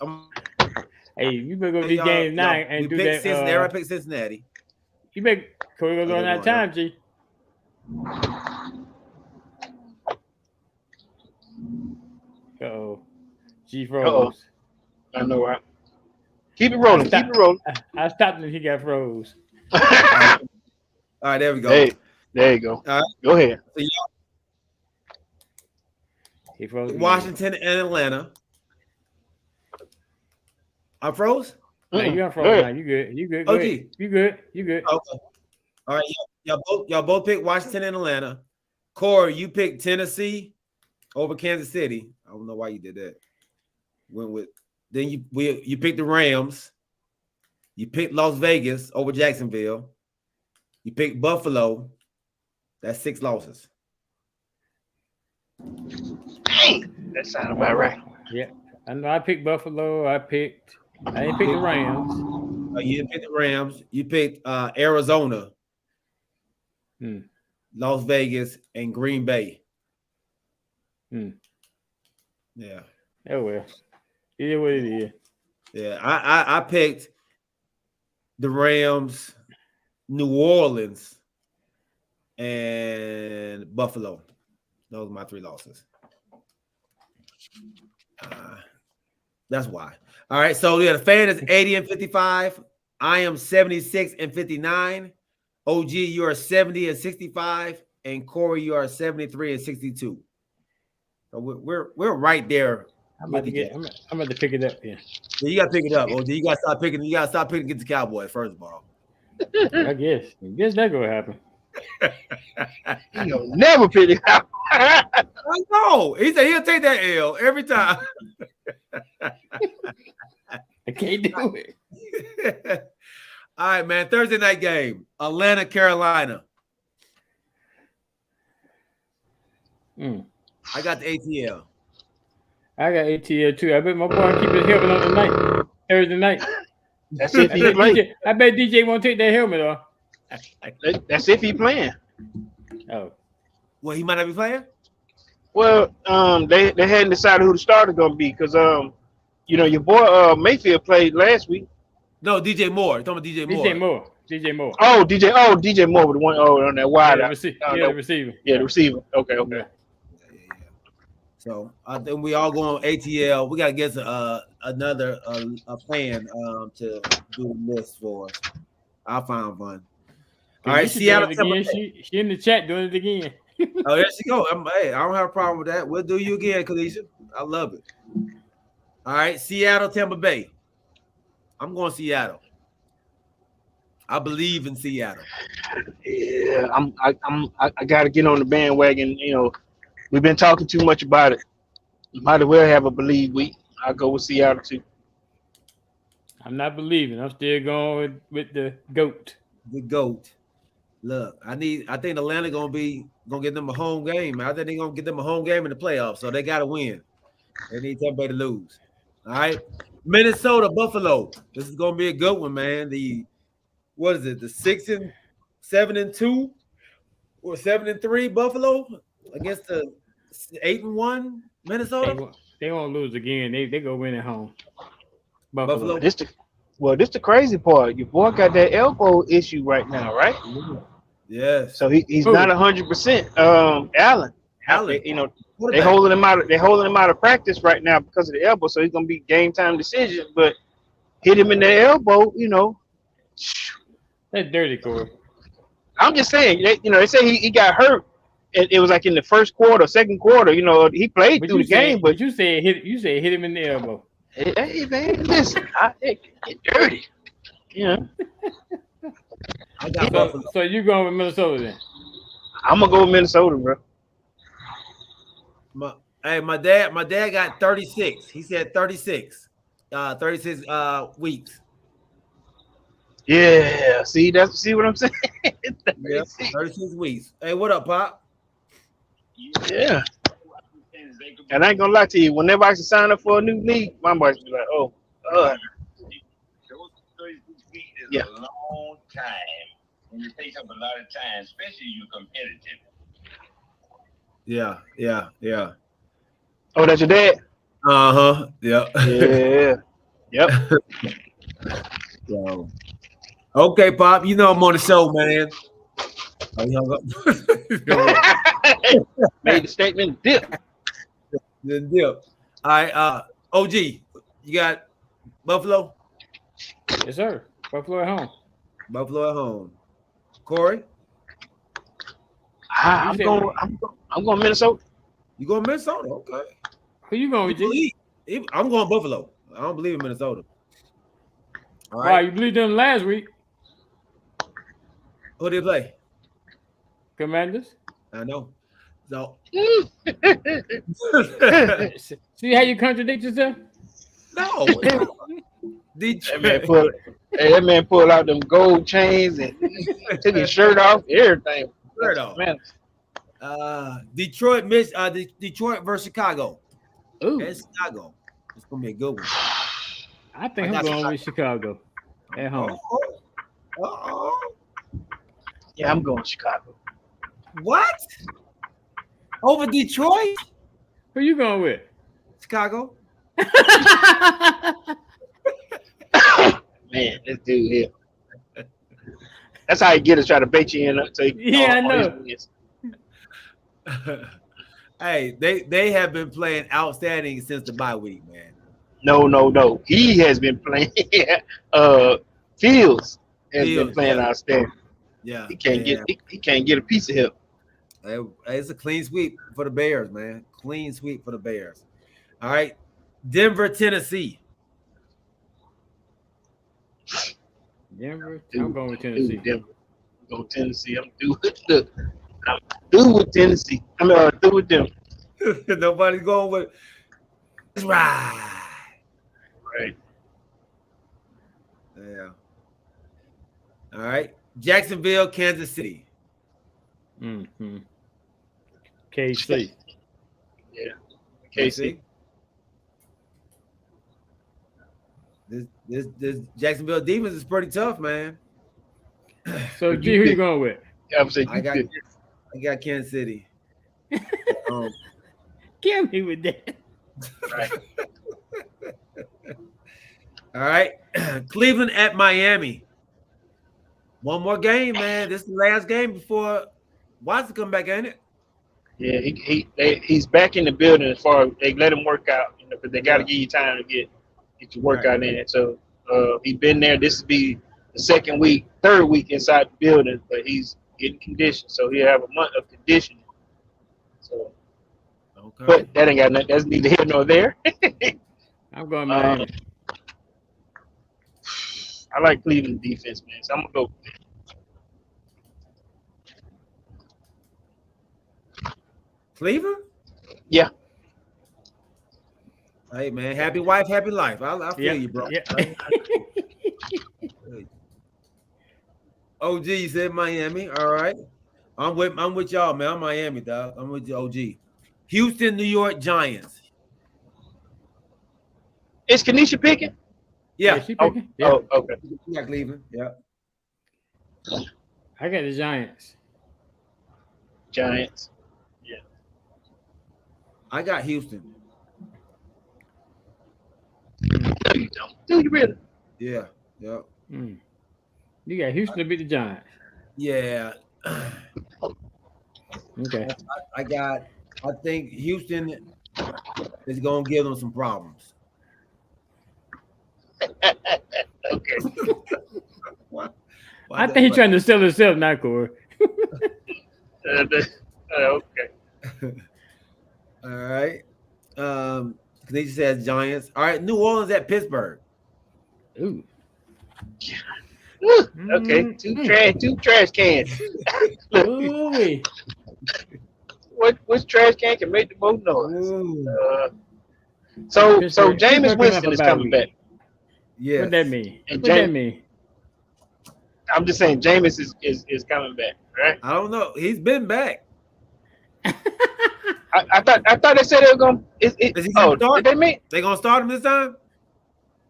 Hey, you better go to these games now and do that. Cincinnati. I picked Cincinnati. You better go on that time, G. Uh-oh. G froze. I know, right? Keep it rolling. Keep it rolling. I stopped and he got froze. All right, there we go. Hey, there you go. All right. Go ahead. So He froze. Washington and Atlanta. I froze? No, you got froze now. You good. You good. Go OG. ahead. You good. You good. Okay. All right. Y'all both picked Washington and Atlanta. Corey, you picked Tennessee over Kansas City. I don't know why you did that. Then you picked the Rams. You picked Las Vegas over Jacksonville. You picked Buffalo. That's 6 losses. Dang, that sounds about right. Yeah. I know I picked Buffalo. I didn't pick the Rams. You didn't pick the Rams. You picked Arizona, Las Vegas, and Green Bay. Yeah. Oh well. It is what it is. Yeah. I picked the Rams, New Orleans, and Buffalo. Those are my 3 losses. That's why. All right. So yeah, the fan is 80-55. I am 76-59. OG, you are 70-65, and Corey, you are 73-62. So we're right there. I'm about to pick it up. Yeah. You got to pick it up. OG, you got to stop picking. You got to stop picking against the Cowboys first of all. I guess that's gonna happen. You'll never pick it out. I know. He said he'll take that L every time. I can't do it. All right, man. Thursday night game. Atlanta, Carolina. I got the ATL. I got ATL too. I bet my boy keep his helmet on tonight. Thursday night. That's if he playing. I bet DJ won't take that helmet off. That's if he playing. Oh. Well, he might not be playing. Well, they hadn't decided who the starter gonna be because your boy Mayfield played last week. No, DJ Moore. You're talking about DJ Moore. DJ Moore. Oh, DJ Moore with the one on that wide. The receiver. Yeah, the receiver. Okay. Yeah. So I think we all going on ATL. We gotta get another fan to do the list for us. I'll find one. All right, Seattle. She in the chat doing it again. Oh, there she go. I don't have a problem with that. We'll do you again, Kalisha. I love it. All right, Seattle, Tampa Bay. I'm going Seattle. I believe in Seattle. Yeah, I gotta get on the bandwagon. You know, we've been talking too much about it. Might as well have a believe week. I'll go with Seattle too. I'm not believing. I'm still going with the GOAT. The GOAT. Look, I think Atlanta gonna get them a home game. I think they're gonna get them a home game in the playoffs, so they gotta win. They need Tampa Bay to lose. All right. Minnesota, Buffalo. This is gonna be a good one, man. The 6-7-2 or 7-3 Buffalo against the 8-1 Minnesota. They won't lose again. They go win at home. Buffalo. This the crazy part. Your boy got that elbow issue right now, right? Yes. So he's not 100%. Allen. You know, they holding him out. They're holding him out of practice right now because of the elbow. So he's gonna be game time decision. But hit him in the elbow. You know. That's dirty, Corey. I'm just saying. They say he got hurt. It was like in the first quarter, second quarter. You know, he played through the game, but you said hit him in the elbow. Hey man, listen, it get dirty. Yeah. I got Buffalo. So you going with Minnesota then? I'm gonna go with Minnesota, bro. My dad got 36. He said 36. 36 weeks. Yeah. See what I'm saying? 36 weeks. Hey, what up, Pop? Yeah. And I ain't gonna lie to you, whenever I sign up for a new league, my boys be like, "Oh, those 36 weeks is a long time, and it takes up a lot of time, especially if you're competitive." Yeah. Oh, that's your dad? Uh-huh. Yeah. Yeah. Yep. So, okay, Pop. You know I'm on the show, man. Made the statement dip. The dip. All right, OG, you got Buffalo? Yes, sir. Buffalo at home. Buffalo at home. Corey? I'm going Minnesota. You going Minnesota? Okay. Who you going with, G? I'm going Buffalo. I don't believe in Minnesota. All right. Wow, you believed them last week. Who did they play? Commanders. I know. So see how you contradict yourself? No. That man pulled out them gold chains and took his shirt off, everything. Shirt off. Man. Detroit versus Chicago. Ooh. And Chicago. It's gonna be a good one. I think I'm going with Chicago at home. Yeah, I'm going Chicago. What? Over Detroit? Who you going with? Chicago. Man, this dude here. That's how you get us, try to bait you in. I know. Hey, they have been playing outstanding since the bye week, man. No. He has been playing. Fields has been playing outstanding. Yeah, he can't get a piece of him. It's a clean sweep for the Bears, man. Clean sweep for the Bears. All right, Denver, Tennessee. Denver. I'm going with Tennessee. Denver. Go Tennessee. I'm through with Tennessee. Through with them. Nobody's going with. Right. Yeah. All right. Jacksonville, Kansas City. Mm-hmm. KC. Yeah. KC. This Jacksonville defense is pretty tough, man. So, G, who you going with? I got Kansas City. Give me with that. Right. All right. Cleveland at Miami. One more game, man. This is the last game before Watson come back, ain't it? Yeah, he's back in the building as far as they let him work out, because they got to give you time to get your workout in. So he's been there. This will be the third week inside the building, but he's getting conditioned. So he'll have a month of conditioning. So, okay. But that ain't got nothing. That's neither here nor there. I'm going Miami. I like Cleveland defense, man. So I'm gonna go. Cleveland? Yeah. Hey man, happy wife, happy life. I feel Yeah, you, bro. yeah. OG said Miami. All right. I'm with y'all, man. I'm Miami, dog. I'm with you, OG. Houston, New York Giants. Is Kanisha picking? Yeah. she Oh, picking. Yeah. oh, okay. Yeah, Cleveland. Yeah. I got the Giants. Giants. I got Houston. No, you don't. Do you really? Yeah. Yeah. Mm. You got Houston to beat the Giants. Yeah. Okay. I think Houston is gonna give them some problems. Okay. Why I think he's trying to sell himself now, Corey. Okay. All right. Kanisha says Giants. All right, New Orleans at Pittsburgh. Ooh. Okay. Two trash cans. Ooh. Which trash can can make the most noise? Ooh. So Pittsburgh Jameis coming Winston up is about a coming week. back. Yes. What that mean? And What that mean? I'm just saying Jameis is coming back, right? I don't know. He's been back. I thought they said they were gonna. Is he gonna start? Did they mean? They gonna start him this time?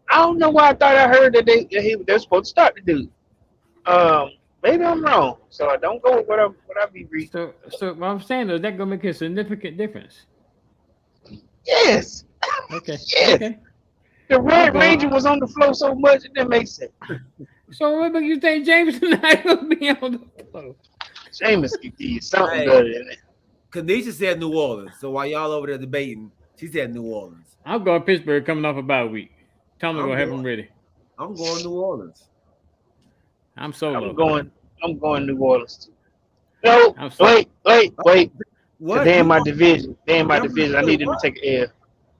I don't know why I thought I heard that they're supposed to start the dude. Maybe I'm wrong. So I don't go with what I be reading. So what I'm saying is that gonna make a significant difference. Yes. Okay. Yes. Okay. The Red Ranger was on the floor so much it didn't make sense. So what make you think James not gonna be on the floor? Jameis could give you something Hey. better than that. Kanisha said New Orleans. So while y'all over there debating, she said New Orleans. I'm going Pittsburgh coming off about a week. Tell me I'm gonna have going- them ready. I'm going New Orleans. I'm solo. I'm going New Orleans too. No, I'm sorry. wait. What? They're in my You- division. I Yeah, need them to take an L.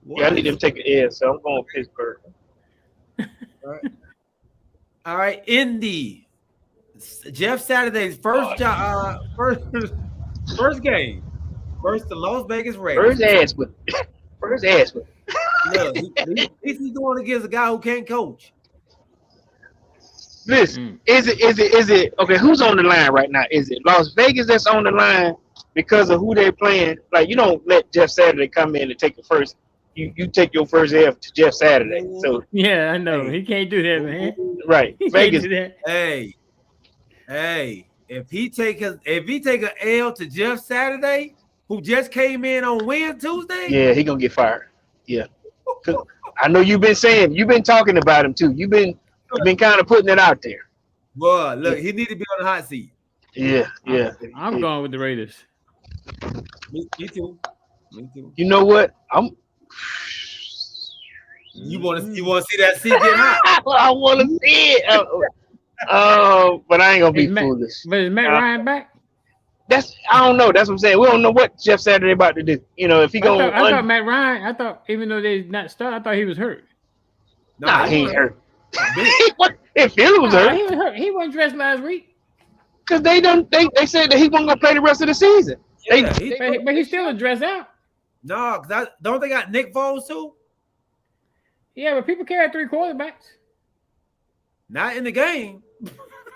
Yeah, I need them to take an L, so I'm going Pittsburgh. All right, Indy. Jeff Saturday's first game. First the Las Vegas Raiders. First ass with. Look, he's going against a guy who can't coach. Listen, is it okay? Who's on the line right now? Is it Las Vegas that's on the line because of who they're playing? Like, you don't let Jeff Saturday come in and take the first. You take your first F to Jeff Saturday. So Yeah, I know. He can't do that, man. right, He Vegas. can't do that. Hey, if he take an L to Jeff Saturday, who just came in on Tuesday, Yeah, he gonna get fired. Yeah, 'cause I know you've been talking about him too. You've been kind of putting it out there. boy, look, he need to be on the hot seat. Yeah. I'm going with the Raiders. Me too. You know what? You want to see that seat get hot? I want to see it. But I ain't gonna be foolish. But is Matt Ryan back? I don't know. That's what I'm saying. We don't know what Jeff Saturday about to do. You know, if he I going, thought Matt Ryan. I thought even though they not start, I thought he was hurt. nah, he ain't hurt. If he was He hurt, was hurt. He wasn't dressed last week. because they said that he wasn't gonna play the rest of the season. Yeah, But he still was dressed out. No, because don't they got Nick Foles too? Yeah, but people carry 3 quarterbacks. Not in the game.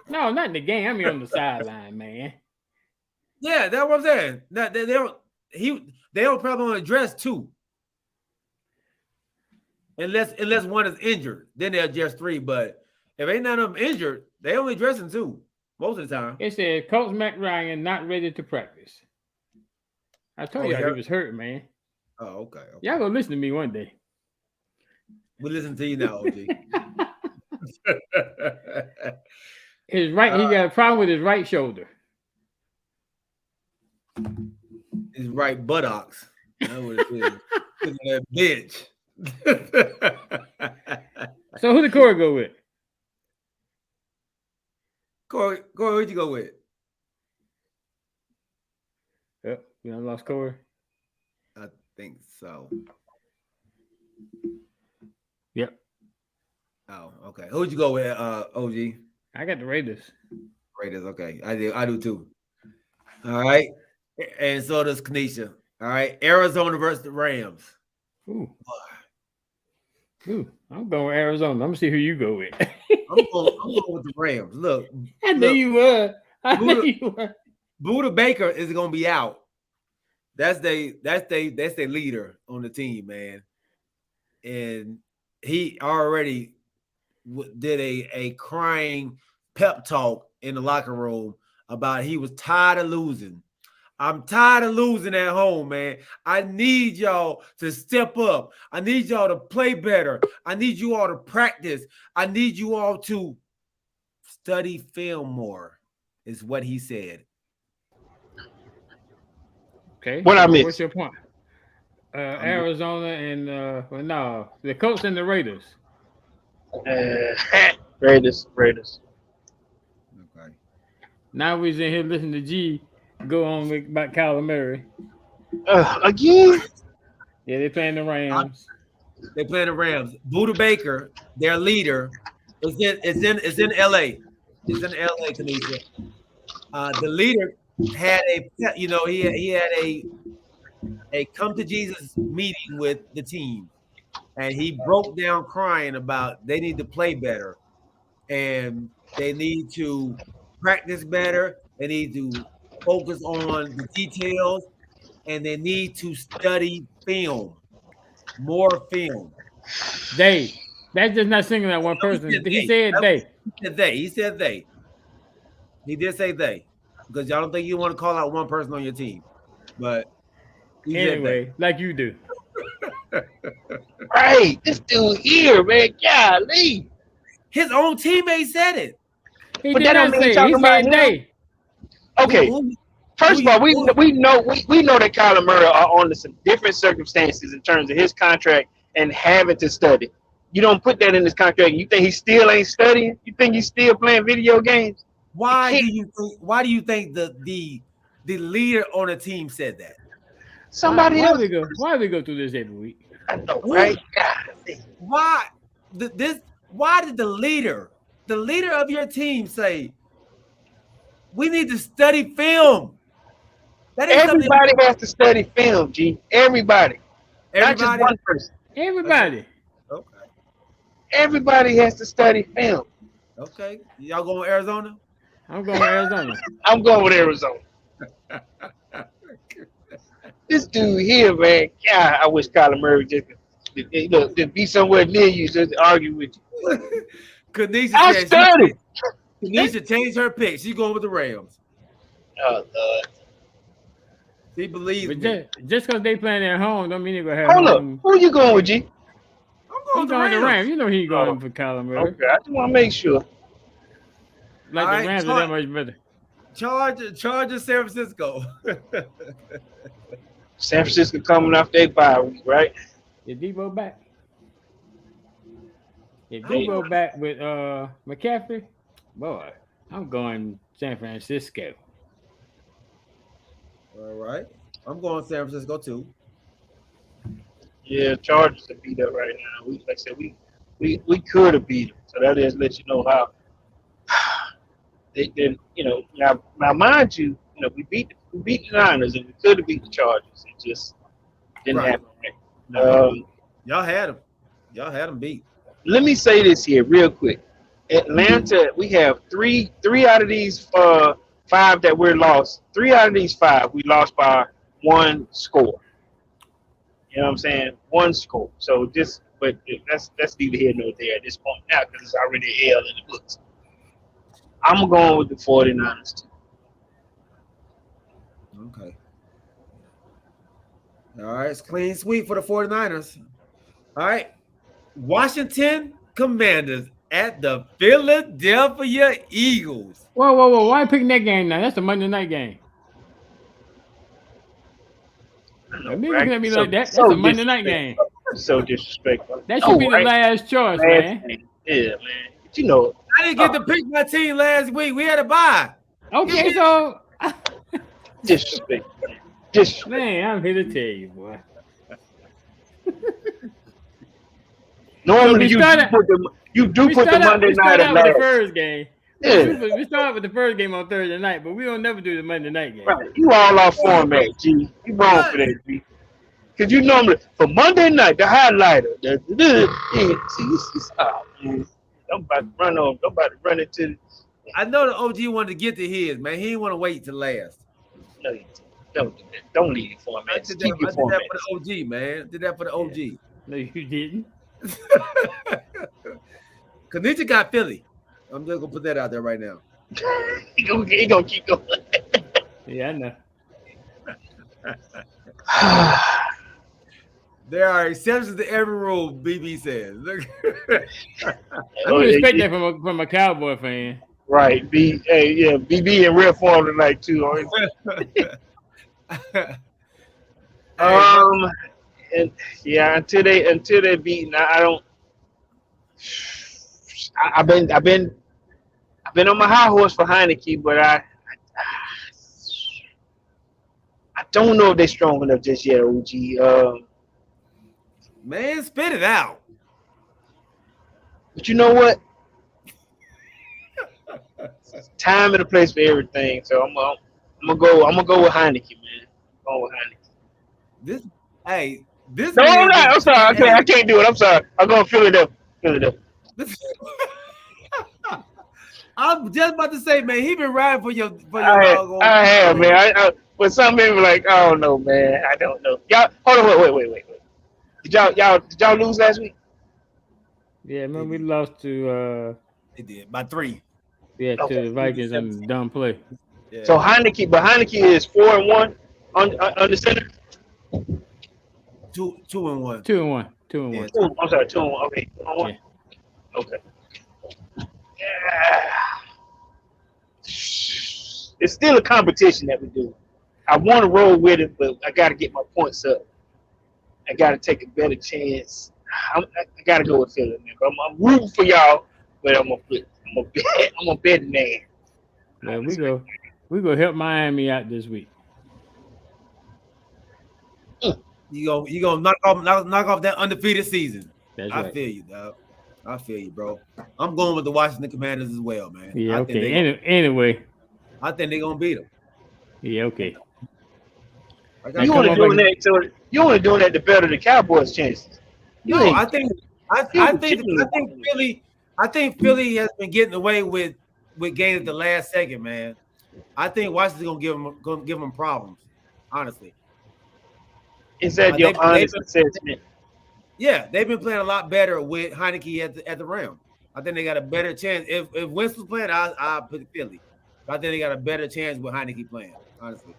No, not in the game. I mean on the sideline, man. Yeah, that's what I'm saying. They don't probably want to dress two. Unless one is injured, then they'll dress 3. But if ain't none of them injured, they only dressing 2 most of the time. It said Coach Matt Ryan not ready to practice. I told y'all he was hurt, man. Oh, okay. Y'all gonna listen to me one day. We listen to you now, OG. He got a problem with his right shoulder. His right buttocks. That's what it is. Look at that bitch. So who did Corey go with? Corey, who'd you go with? Yep, we done lost Corey. I think so. Yep. Oh, okay. Who'd you go with, OG? I got the Raiders. Raiders. Okay, I do too. All right, and so does Kanisha. All right, Arizona versus the Rams. Ooh. I'm going with Arizona. I'm gonna see who you go with. I'm going with the Rams. Look, I knew you were. I knew you were. Buda Baker is gonna be out. That's their leader on the team, man. And he already did a crying pep talk in the locker room about he was tired of losing. I'm tired of losing at home, man. I need y'all to step up. I need y'all to play better. I need you all to practice. I need you all to study film more, is what he said. Okay. What I missed? What's your point? Arizona and no, the Colts and the Raiders. Raiders. Okay. Now we're in here listening to G go on about Kyler Murray. Again? Yeah, they're playing the Rams. They playing the Rams. Buda Baker, their leader, is in LA. It's in LA, Tanisha. The leader had he had a come to Jesus meeting with the team, and he broke down crying about they need to play better, and they need to practice better. They need to focus on the details, and they need to study film, more film. They. That's just not singing that one person. He said they. He said they. He did say they, because y'all don't think you want to call out one person on your team, but anyway, like you do. Right, this dude here, man, golly. His own teammate said it. He But did that not don't mean say. He talking about said him. they. Okay, first of all, we know that Kyler Murray are under some different circumstances in terms of his contract and having to study. You don't put that in his contract. You think he still ain't studying? You think he's still playing video games? Why do you think the leader on the team said that? Somebody why else. Why do we go through this every week? I know, right? Why did the leader of your team say we need to study film? That is Everybody has to study film, G. Everybody. Not just one person. Everybody. Okay. Everybody has to study film. Okay. Y'all going with Arizona? I'm going with Arizona. I'm going with Arizona. This dude here, man. God, I wish Kyler Murray just be somewhere near you just to argue with you. Kanisha studied. Kanisha changed her pick. She's going with the Rams. Oh, Lord. She believes But me. just because they playing at home don't mean they're going to have Hold up. home. Who you going with, G? I'm going He's with the going to Rams. Rams. You know he going for Kyler Murray. Okay, I just want to make sure. Like All the right, Rams are that much better. Chargers, San Francisco. San Francisco coming off their bye week, right? Is Debo back? If Debo back with McCaffrey, boy, I'm going San Francisco. All right. I'm going San Francisco too. Yeah, Chargers are beat up right now. Like I said, we could have beat them. So that just lets you know how they did. Now mind you, we beat the Niners and we could have beat the Chargers. It just didn't happen. Right? Y'all had them. Y'all had them beat. Let me say this here real quick. Atlanta, we have three out of these 5 that we're lost. 3 out of these 5 we lost by 1 score. You know what I'm saying? 1 score. So but that's neither here nor there at this point now because it's already L in the books. I'm going with the 49ers too. Okay. All right. It's clean sweep for the 49ers. All right. Washington Commanders at the Philadelphia Eagles. Whoa. Why are you picking that game now? That's a Monday night game. Don't be looking at me like that. That's a Monday night game. So disrespectful. That should be the last choice, man. Yeah, man. But I didn't get to pick my team last week. We had a bye. Okay, so disrespectful. Man, I'm here to tell you, boy. Normally, So you do we put the Monday night start at out with the last. first game. Yeah. We start with the first game on Thursday night, but we don't never do the Monday night game. Right. You all off format, G. You wrong for that, G. Because you normally, for Monday night, the highlighter. I'm about to run on. I'm about to run into the. I know the OG wanted to get to his, man. He didn't want to wait till last. No, you don't do that. Don't leave your I format. did, Keep your that format. for the OG, man. Did that for the OG. No, you didn't. Kanita got Philly. I'm just gonna put that out there right now. He gonna keep going. Yeah, I know. There are exceptions to every rule, BB says. I would expect that from a Cowboy fan. Right. BB in real form tonight too. And yeah, until they beat, I don't. I've been on my high horse for Heineke, but I don't know if they're strong enough just yet, OG. Man, spit it out. But you know what? Time and a place for everything. So I'm gonna go with Heineke, man. I'm going with Heineke. This. No, I'm not. I'm sorry. I can't do it. I'm sorry. I'm going Philadelphia. I'm just about to say, man, he been riding for your dog. I have, man. But some people like, I don't know, man. I don't know. Y'all, hold on, wait. Did y'all lose last week? Yeah, remember we lost to They did by 3. to the Vikings on dumb play. Yeah. So Heineke is 4-1 on the center. 2-1. 2-1. 2-1. Yeah. I'm sorry, 2-1. Okay, 2-1. Yeah. Okay. Yeah. It's still a competition that we do. I want to roll with it, but I got to get my points up. I got to take a better chance. I got to go with Philly, man. I'm rooting for y'all, but I'm gonna bet man. Yeah, we go help Miami out this week. You gonna knock off that undefeated season. That's I right. feel you, dog. I feel you, bro. I'm going with the Washington Commanders as well, man. Yeah, okay. Anyway. I think they're gonna beat them. Yeah, okay. You only doing that to better the Cowboys' chances. I think Philly has been getting away with games at the last second, man. I think Washington's gonna give them problems, honestly. Is that your honest assessment? Yeah, they've been playing a lot better with Heineke at the rim. I think they got a better chance. If Wentz was playing, I'll put Philly. But I think they got a better chance with Heineke playing, honestly.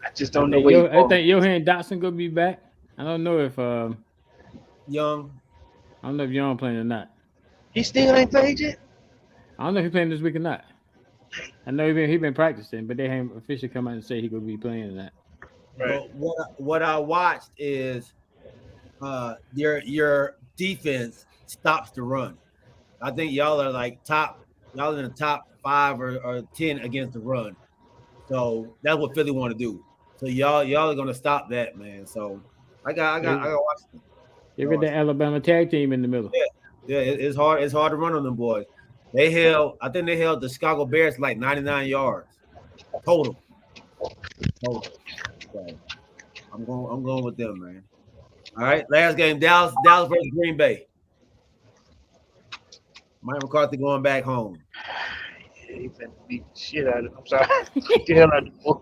I just don't know I think Johan Dotson gonna be back. I don't know if Young. I don't know if Young playing or not. He still ain't played yet? I don't know if he's playing this week or not. I know he been practicing, but they haven't officially come out and say he gonna be playing or not. Right. But what I watched is your defense stops the run. I think y'all are like y'all in the top 5 or 10 against the run. So that's what Philly want to do. So y'all are gonna stop that, man. So I got Washington. You got the Alabama tag team in the middle. Yeah, it's hard. It's hard to run on them boys. I think they held the Chicago Bears like 99 yards total. So I'm going with them, man. All right, last game, Dallas versus Green Bay. Mike McCarthy going back home. Yeah, he's gonna beat the shit out of him. I'm sorry. Beat the hell out of the boy.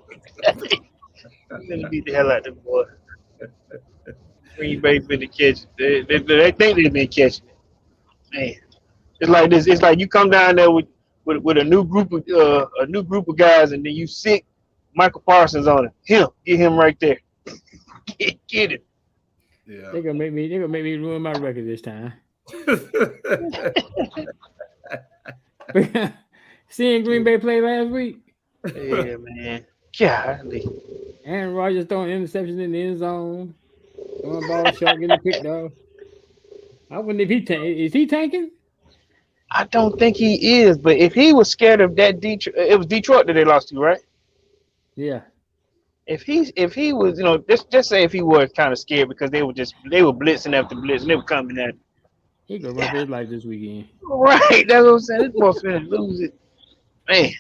He's gonna beat the hell out of the boy. Green Bay finna catch it. They think they've been catching it. Man. It's like this. It's like you come down there with a new group of guys, and then you sick Michael Parsons on it. Get him right there. Get him. Yeah. They're gonna make me ruin my record this time. Seeing Green Bay play last week. Yeah, man. Golly. Aaron Rodgers throwing interceptions in the end zone. Throwing ball short, getting picked off. I wonder if is he tanking? I don't think he is, but if he was scared of that Detroit, it was Detroit that they lost to, right? Yeah. if he was, just say if he was kind of scared because they were blitzing after blitz and they were coming at him. He gonna run for his life this weekend. Right, that's what I'm saying. This boy's finna lose it, man.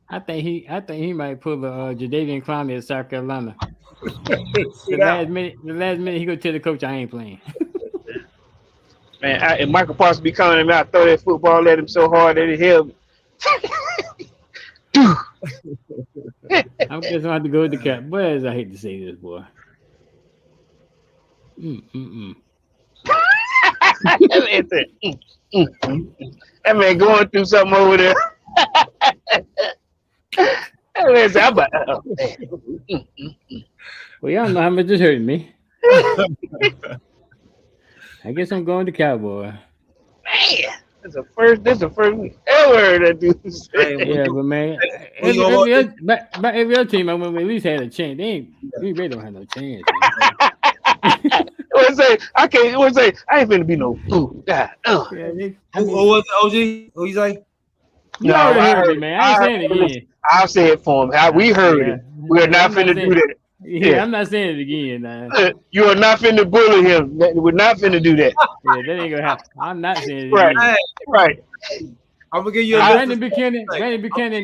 I think he might pull a Jadeveon Clowney at South Carolina. The last minute he go tell the coach I ain't playing. Man, if Michael Parsons be coming at me, I throw that football at him so hard that it held me. I'm just gonna have to go with the cap. Boys, I hate to say this, boy. That man going through something over there. That man said, well, y'all know how much this hurting me. I guess I'm going to Cowboy. Man, this is the first week ever heard that dude say. Yeah, but man, every other team I went with at least had a chance. We really don't have no chance. I ain't finna be no fool. Yeah, Who was it, OG? Who you say? You already heard it, man. I ain't saying it again. I'll say it for him. We heard it. We're not finna do that. Yeah, I'm not saying it again. Nah. You are not finna bully him. We're not finna do that. Yeah, that ain't gonna happen. I'm not saying it Right. again. Right. I'm gonna give you a Brandon Buchanan,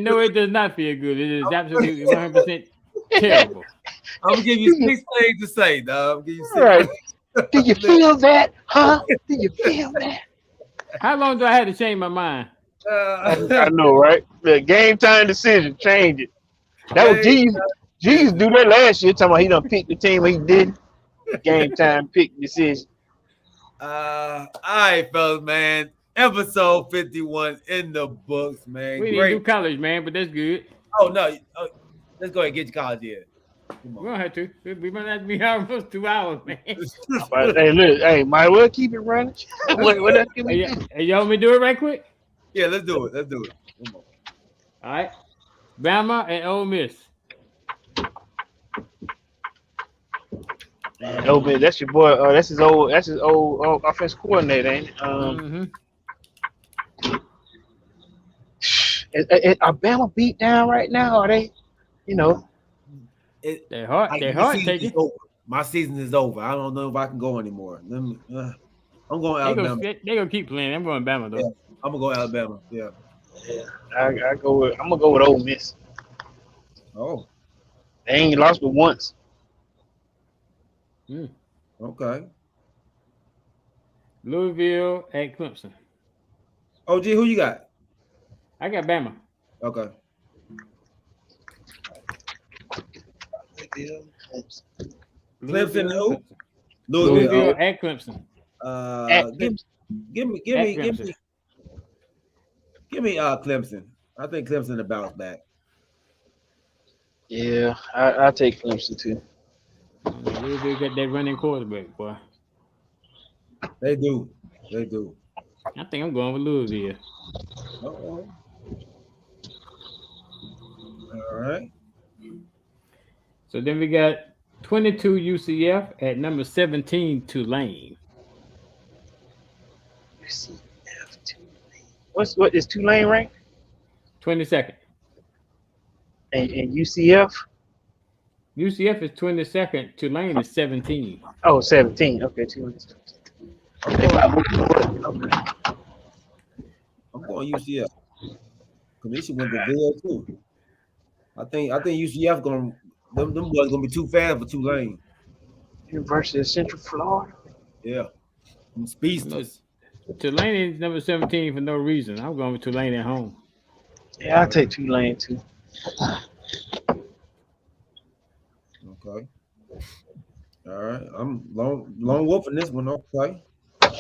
no, it does not feel good. It is absolutely 100% terrible. I'm gonna give you 6 things to say, dog. I'm gonna give you 6. Right. Do you feel that? Huh? Do you feel that? How long do I have to change my mind? I know, right? The game time decision, change it. That was Jesus do that last year, talking about he done picked the team, he didn't. Game time pick decision. All right, fellas, man. Episode 51 in the books, man. We didn't do college, man, but that's good. Oh no, let's go ahead and get your college in. We don't have to. We might have to be out for 2 hours, man. But, hey, look, might as well keep it running. what else can we do? Hey, y'all want me to do it right quick? Yeah, let's do it. Come on. All right. Bama and Ole Miss. Oh man, that's your boy. That's his old offensive coordinator, ain't it? Are Bama beat down right now? Are they? They're hard taking. My season is over. I don't know if I can go anymore. I'm going Alabama. They're gonna keep playing. I'm going Bama though. Yeah, I'm gonna go Alabama. Yeah. I'm gonna go with Ole Miss. Oh. They ain't lost but once. Okay. Louisville at Clemson. OG, who you got? I got Bama. Okay. Clemson who? Louisville at Clemson. Give me Clemson. I think Clemson to bounce back. Yeah, I take Clemson too. Louisville got that running quarterback, boy. They do. I think I'm going with Louisville. All right. So then we got 22 UCF at number 17 Tulane. UCF Tulane. What is Tulane ranked? 22nd. And UCF? UCF is 22nd. Tulane is 17. Oh, 17. Okay, Tulane. Okay. I'm going UCF. Commission went to Ville too. I think UCF them boys gonna be too fast for Tulane. University of Central Florida. Yeah. Them speedsters. Tulane is number 17 for no reason. I'm going with Tulane at home. Yeah, I'll take Tulane too. Okay. All right. I'm lone wolf in this one. Okay. All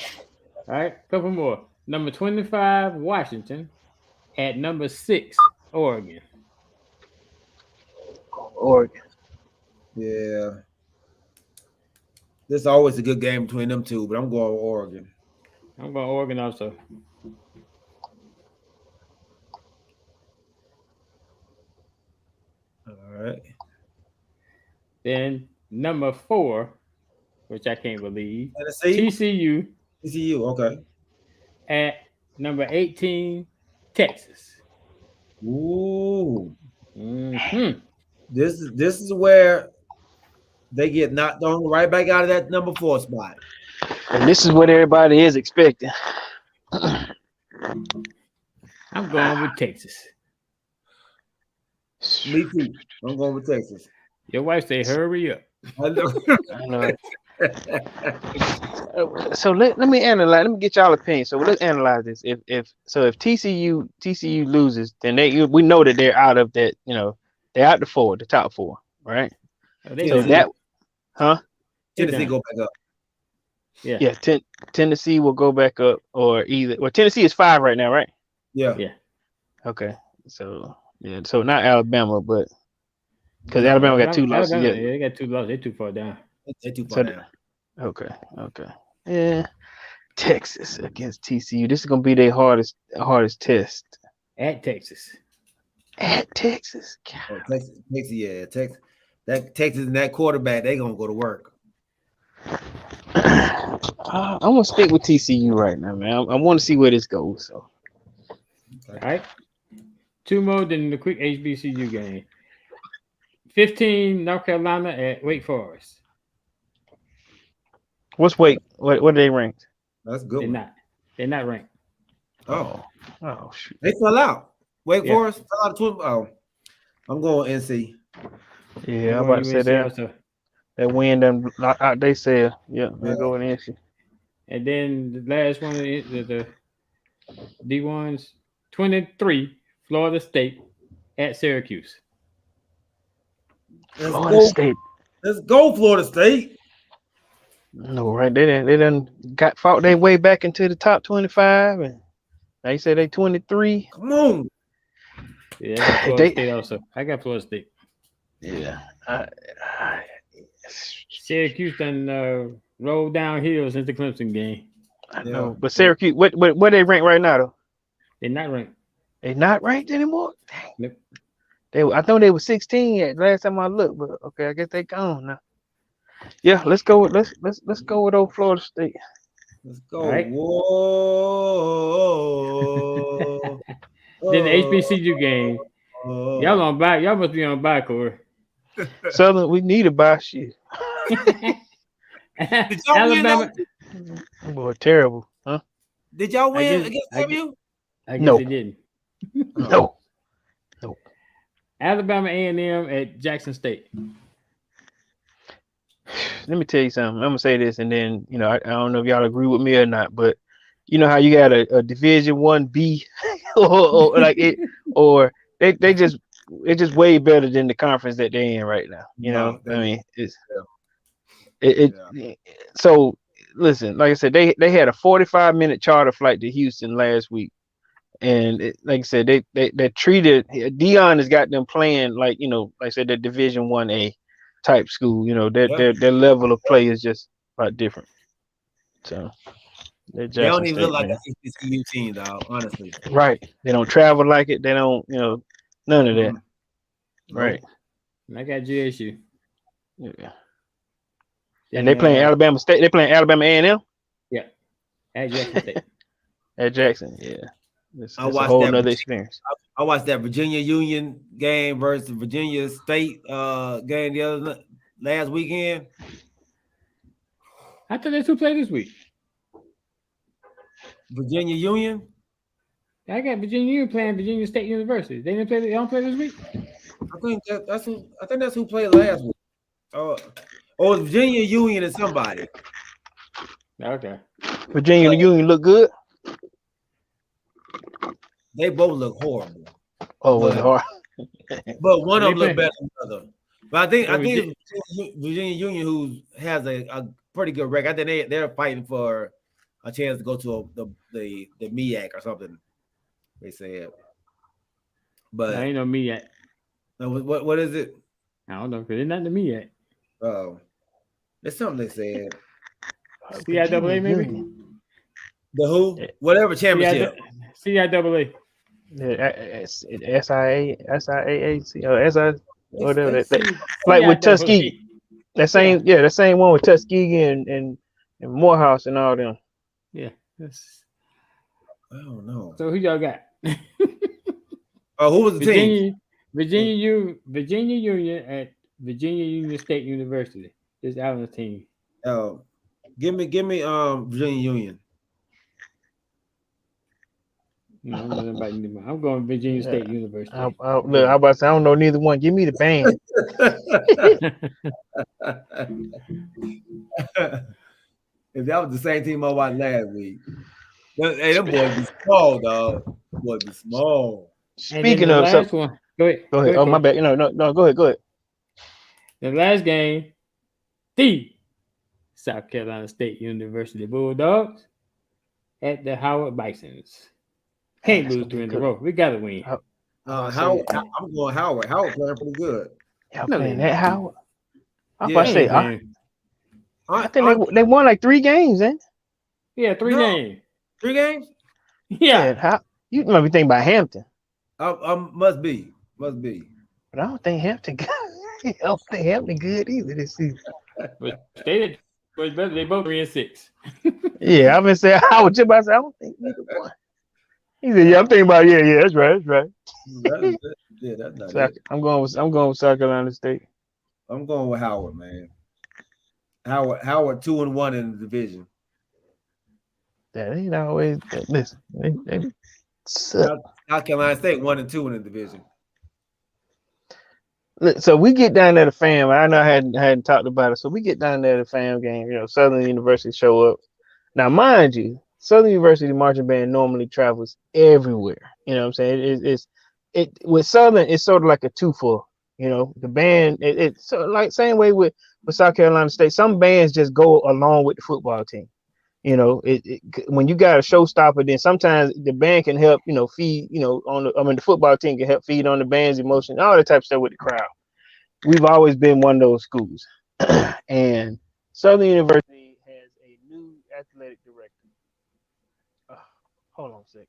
right, couple more. Number 25, Washington. At number 6, Oregon. Oregon. Yeah. This is always a good game between them two, but I'm going with Oregon. I'm going Oregon also. All right. Then number 4, which I can't believe. Tennessee? TCU, okay. At number 18, Texas. Ooh. Mm-hmm. This is where they get knocked on right back out of that number 4 spot. And this is what everybody is expecting. I'm going with Texas. Me too. I'm going with Texas. Your wife say, "Hurry up." I know. I know. So let me analyze. Let me get y'all opinion. So let's analyze this. If TCU loses, then we know that they're out of that. You know, they're out the top 4, right? Oh, they So done. Tennessee go back up. Yeah. Tennessee will go back up, or either. Well, Tennessee is 5 right now, right? Yeah. Yeah. Okay. So so not Alabama, but because Alabama got 2 losses. Alabama, Yeah. they got 2 losses. They're too far down. They're too far So down. Okay. Yeah. Texas against TCU. This is gonna be their hardest test. At Texas. At Texas. Oh, Texas, yeah, Texas. Texas and that quarterback, they gonna go to work. I'm gonna stick with TCU right now, man. I want to see where this goes. So. All right. 2 more than the quick HBCU game. 15 North Carolina at Wake Forest. What's Wake? What are they ranked? That's a good. They're not ranked. Oh shoot. They fell out. Wake Yeah. Forest fell out of 12. Oh, I'm going NC. Yeah, I'm about to say that. That win them out. They said, yeah, they're going NC. And then the last one is the D1s 23 Florida State at Syracuse. Florida State. Let's go, Florida State. No, right? They done fought their way back into the top 25, and they say they 23. Come on. Yeah, I got Florida State also. I got Florida State. Yeah. Syracuse done rolled downhill since the Clemson game. I know, but Syracuse, what they rank right now though? They're not ranked. They not ranked anymore. Nope. I thought they were 16 at last time I looked, but okay, I guess they gone now. Yeah, let's go with let's go with old Florida State. Let's go. Right. Whoa. Then the HBCU game. Y'all on bye. Y'all must be on bye, Corey. Southern, we need to buy shit. Did y'all Alabama. win? Boy, terrible, huh? Did y'all win guess- against I SMU? I guess No. they didn't. No. Alabama A&M at Jackson State. Let me tell you something. I'm gonna say this, and then I don't know if y'all agree with me or not, but you know how you got a Division 1B, or like it, or they just way better than the conference that they're in right now. I mean, So listen, like I said, they had a 45-minute charter flight to Houston last week, and like I said, they treated Dion has got them playing like like I said, the Division 1A type school. Their level of play is just a lot different. So They don't even look like a HBCU team, dog, honestly. Right. They don't travel like it. They don't, none of that. Right. And I got GSU. Yeah. And they playing Alabama State. They playing Alabama A&M? Yeah. At Jackson State. At Jackson, yeah. It's a watched whole that nother experience. I watched that Virginia Union game versus Virginia State game last weekend. I thought that's who played this week. Virginia Union. I got Virginia Union playing Virginia State University. They didn't play. They don't play this week. I think that's who played last week. Or Virginia Union and somebody. Okay. Virginia Union look good. They both look horrible. Oh, was it hard? But one of them They look play. better than the other. But I think Virginia- it's Virginia Union who has a pretty good record. I think they're fighting for a chance to go to the MEAC or something. They said. But I ain't know me yet. what is it? I don't know because they're not to me yet. Oh, it's something they said. CIAA maybe. The who? Whatever championship. CIAA. SIAAC or SI whatever that like with CIAA. Tuskegee. That same one with Tuskegee and Morehouse and all them. Yeah. That's... I don't know. So who y'all got? Oh, who was the team? Virginia Union at Virginia Union State University. This Allen's team. Give me Virginia Union. No, I'm not inviting them. I'm going Virginia State University. Look, how about say I don't know neither one. Give me the band. If that was the same team I watched last week. Hey, them boys be small, dog. Boys be small. Speaking of last one, go ahead. Oh, my bad. No, go ahead. The last game, the South Carolina State University Bulldogs at the Howard Bisons. Can't lose 2 in a row. We gotta win. Howard, I'm going Howard. Howard playing pretty good. Yeah, man, that Howard. I Yeah, was about to say, I think they won like 3 games, eh? Yeah, 3 games. 3 games? Yeah. How you might be thinking about Hampton. Must be. But I don't think Hampton good. I don't think Hampton good either this season. But they was better. They both 3-6. Yeah, I've been saying I was just about to say I don't think neither one. He said, "Yeah, I'm thinking about that's right. Yeah, that's not So, I'm going with South Carolina State. I'm going with Howard, man. Howard 2-1 in the division. That ain't always listen. They suck. South Carolina State 1-2 in the division. Look, so we get down there to fam. I know I hadn't talked about it. So we get down there to fam game. Southern University show up. Now, mind you, Southern University marching band normally travels everywhere. You know what I'm saying? It with Southern, it's sort of like a 2-for. The band. It's sort of like same way with South Carolina State. Some bands just go along with the football team. When you got a showstopper, then sometimes the band can help. Feed. The football team can help feed on the band's emotion, all that type of stuff with the crowd. We've always been one of those schools, and Southern University has a new athletic director. Hold on a second.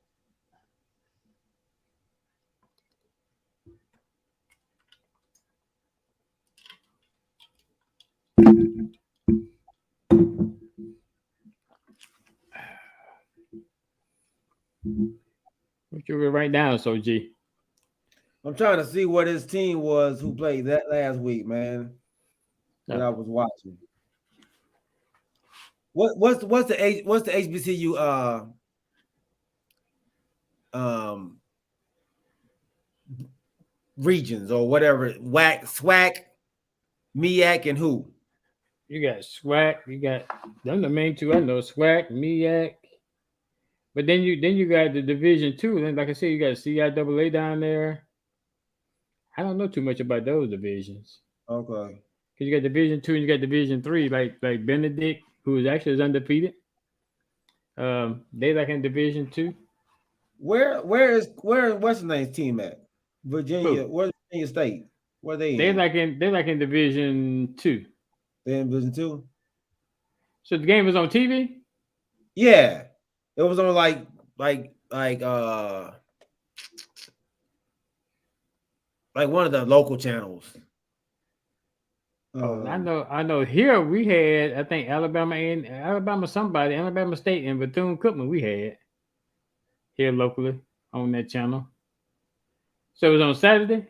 What you write down, so G? I'm trying to see what his team was who played that last week, man. That I was watching. What's the HBCU regions or whatever? SWAC, MEAC, and who? You got SWAC. You got them the main 2 I know. SWAC, MEAC. But then you got the Division 2. Then, like I said, you got CIAA down there. I don't know too much about those divisions. Okay. Because you got Division 2 and you got Division 3, like Benedict, who is actually undefeated. They like in Division 2. Where's what's the name's team at? Virginia. Who? Where's Virginia State? Where they in? They're like in Division 2. They're in Division 2. So the game was on TV? Yeah. It was on like one of the local channels. I know here we had, I think Alabama State and Bethune-Cookman we had here locally on that channel. So it was on Saturday?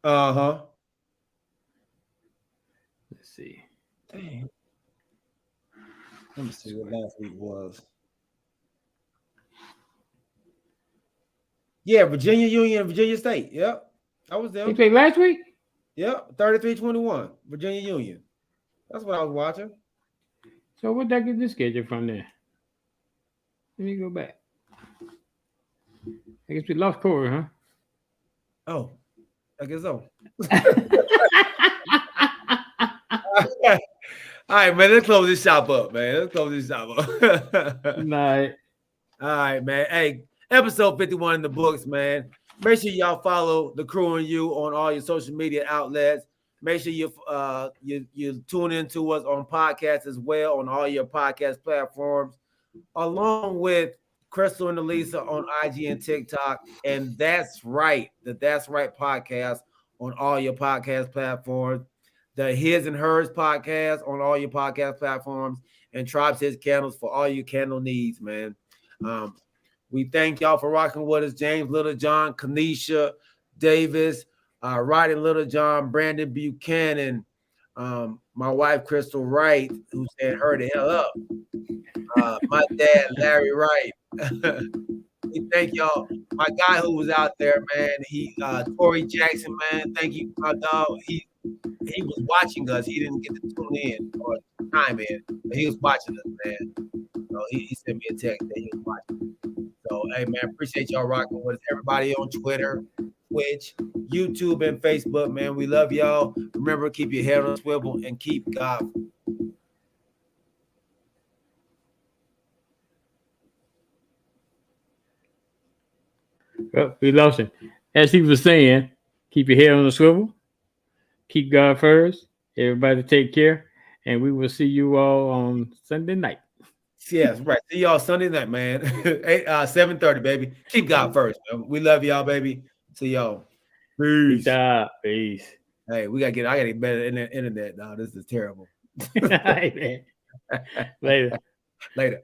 Uh-huh. Let's see. Dang. Let me see what last week was. Yeah, Virginia Union and Virginia State. Yep. I was there. They played last week? Yep, 33-21, Virginia Union. That's what I was watching. So where'd that get this schedule from there? Let me go back. I guess we lost Corey, huh? Oh, I guess so. All right, man. Let's close this shop up, man. Night. All right, man. Hey, episode 51 in the books, man. Make sure y'all follow The Crew and You on all your social media outlets. Make sure you tune into us on podcasts as well on all your podcast platforms, along with Crystal and Elisa on IG and TikTok. And That's Right podcast on all your podcast platforms. The His and Hers podcast on all your podcast platforms, and Tribes His Candles for all your candle needs, man. We thank y'all for rocking with us. James Littlejohn, Kanisha Davis, Rodney Littlejohn, Brandon Buchanan, My wife Crystal Wright, who said her the hell up. My dad Larry Wright. We thank y'all. My guy who was out there, man. He Torrey Jackson, man. Thank you, my dog. He was watching us. He didn't get to tune in or time in, but he was watching us, man. So he sent me a text that he was watching. So hey, man, appreciate y'all rocking with us. Everybody on Twitter, Twitch, YouTube, and Facebook, man. We love y'all. Remember, keep your head on a swivel and keep God. Well, we lost him. As he was saying, keep your head on the swivel. Keep God first. Everybody take care. And we will see you all on Sunday night. Yes, right. See y'all Sunday night, man. 7:30, baby. Keep God first, man. We love y'all, baby. See y'all. Peace. Peace. Hey, I gotta get better internet now. This is terrible. Later. Later.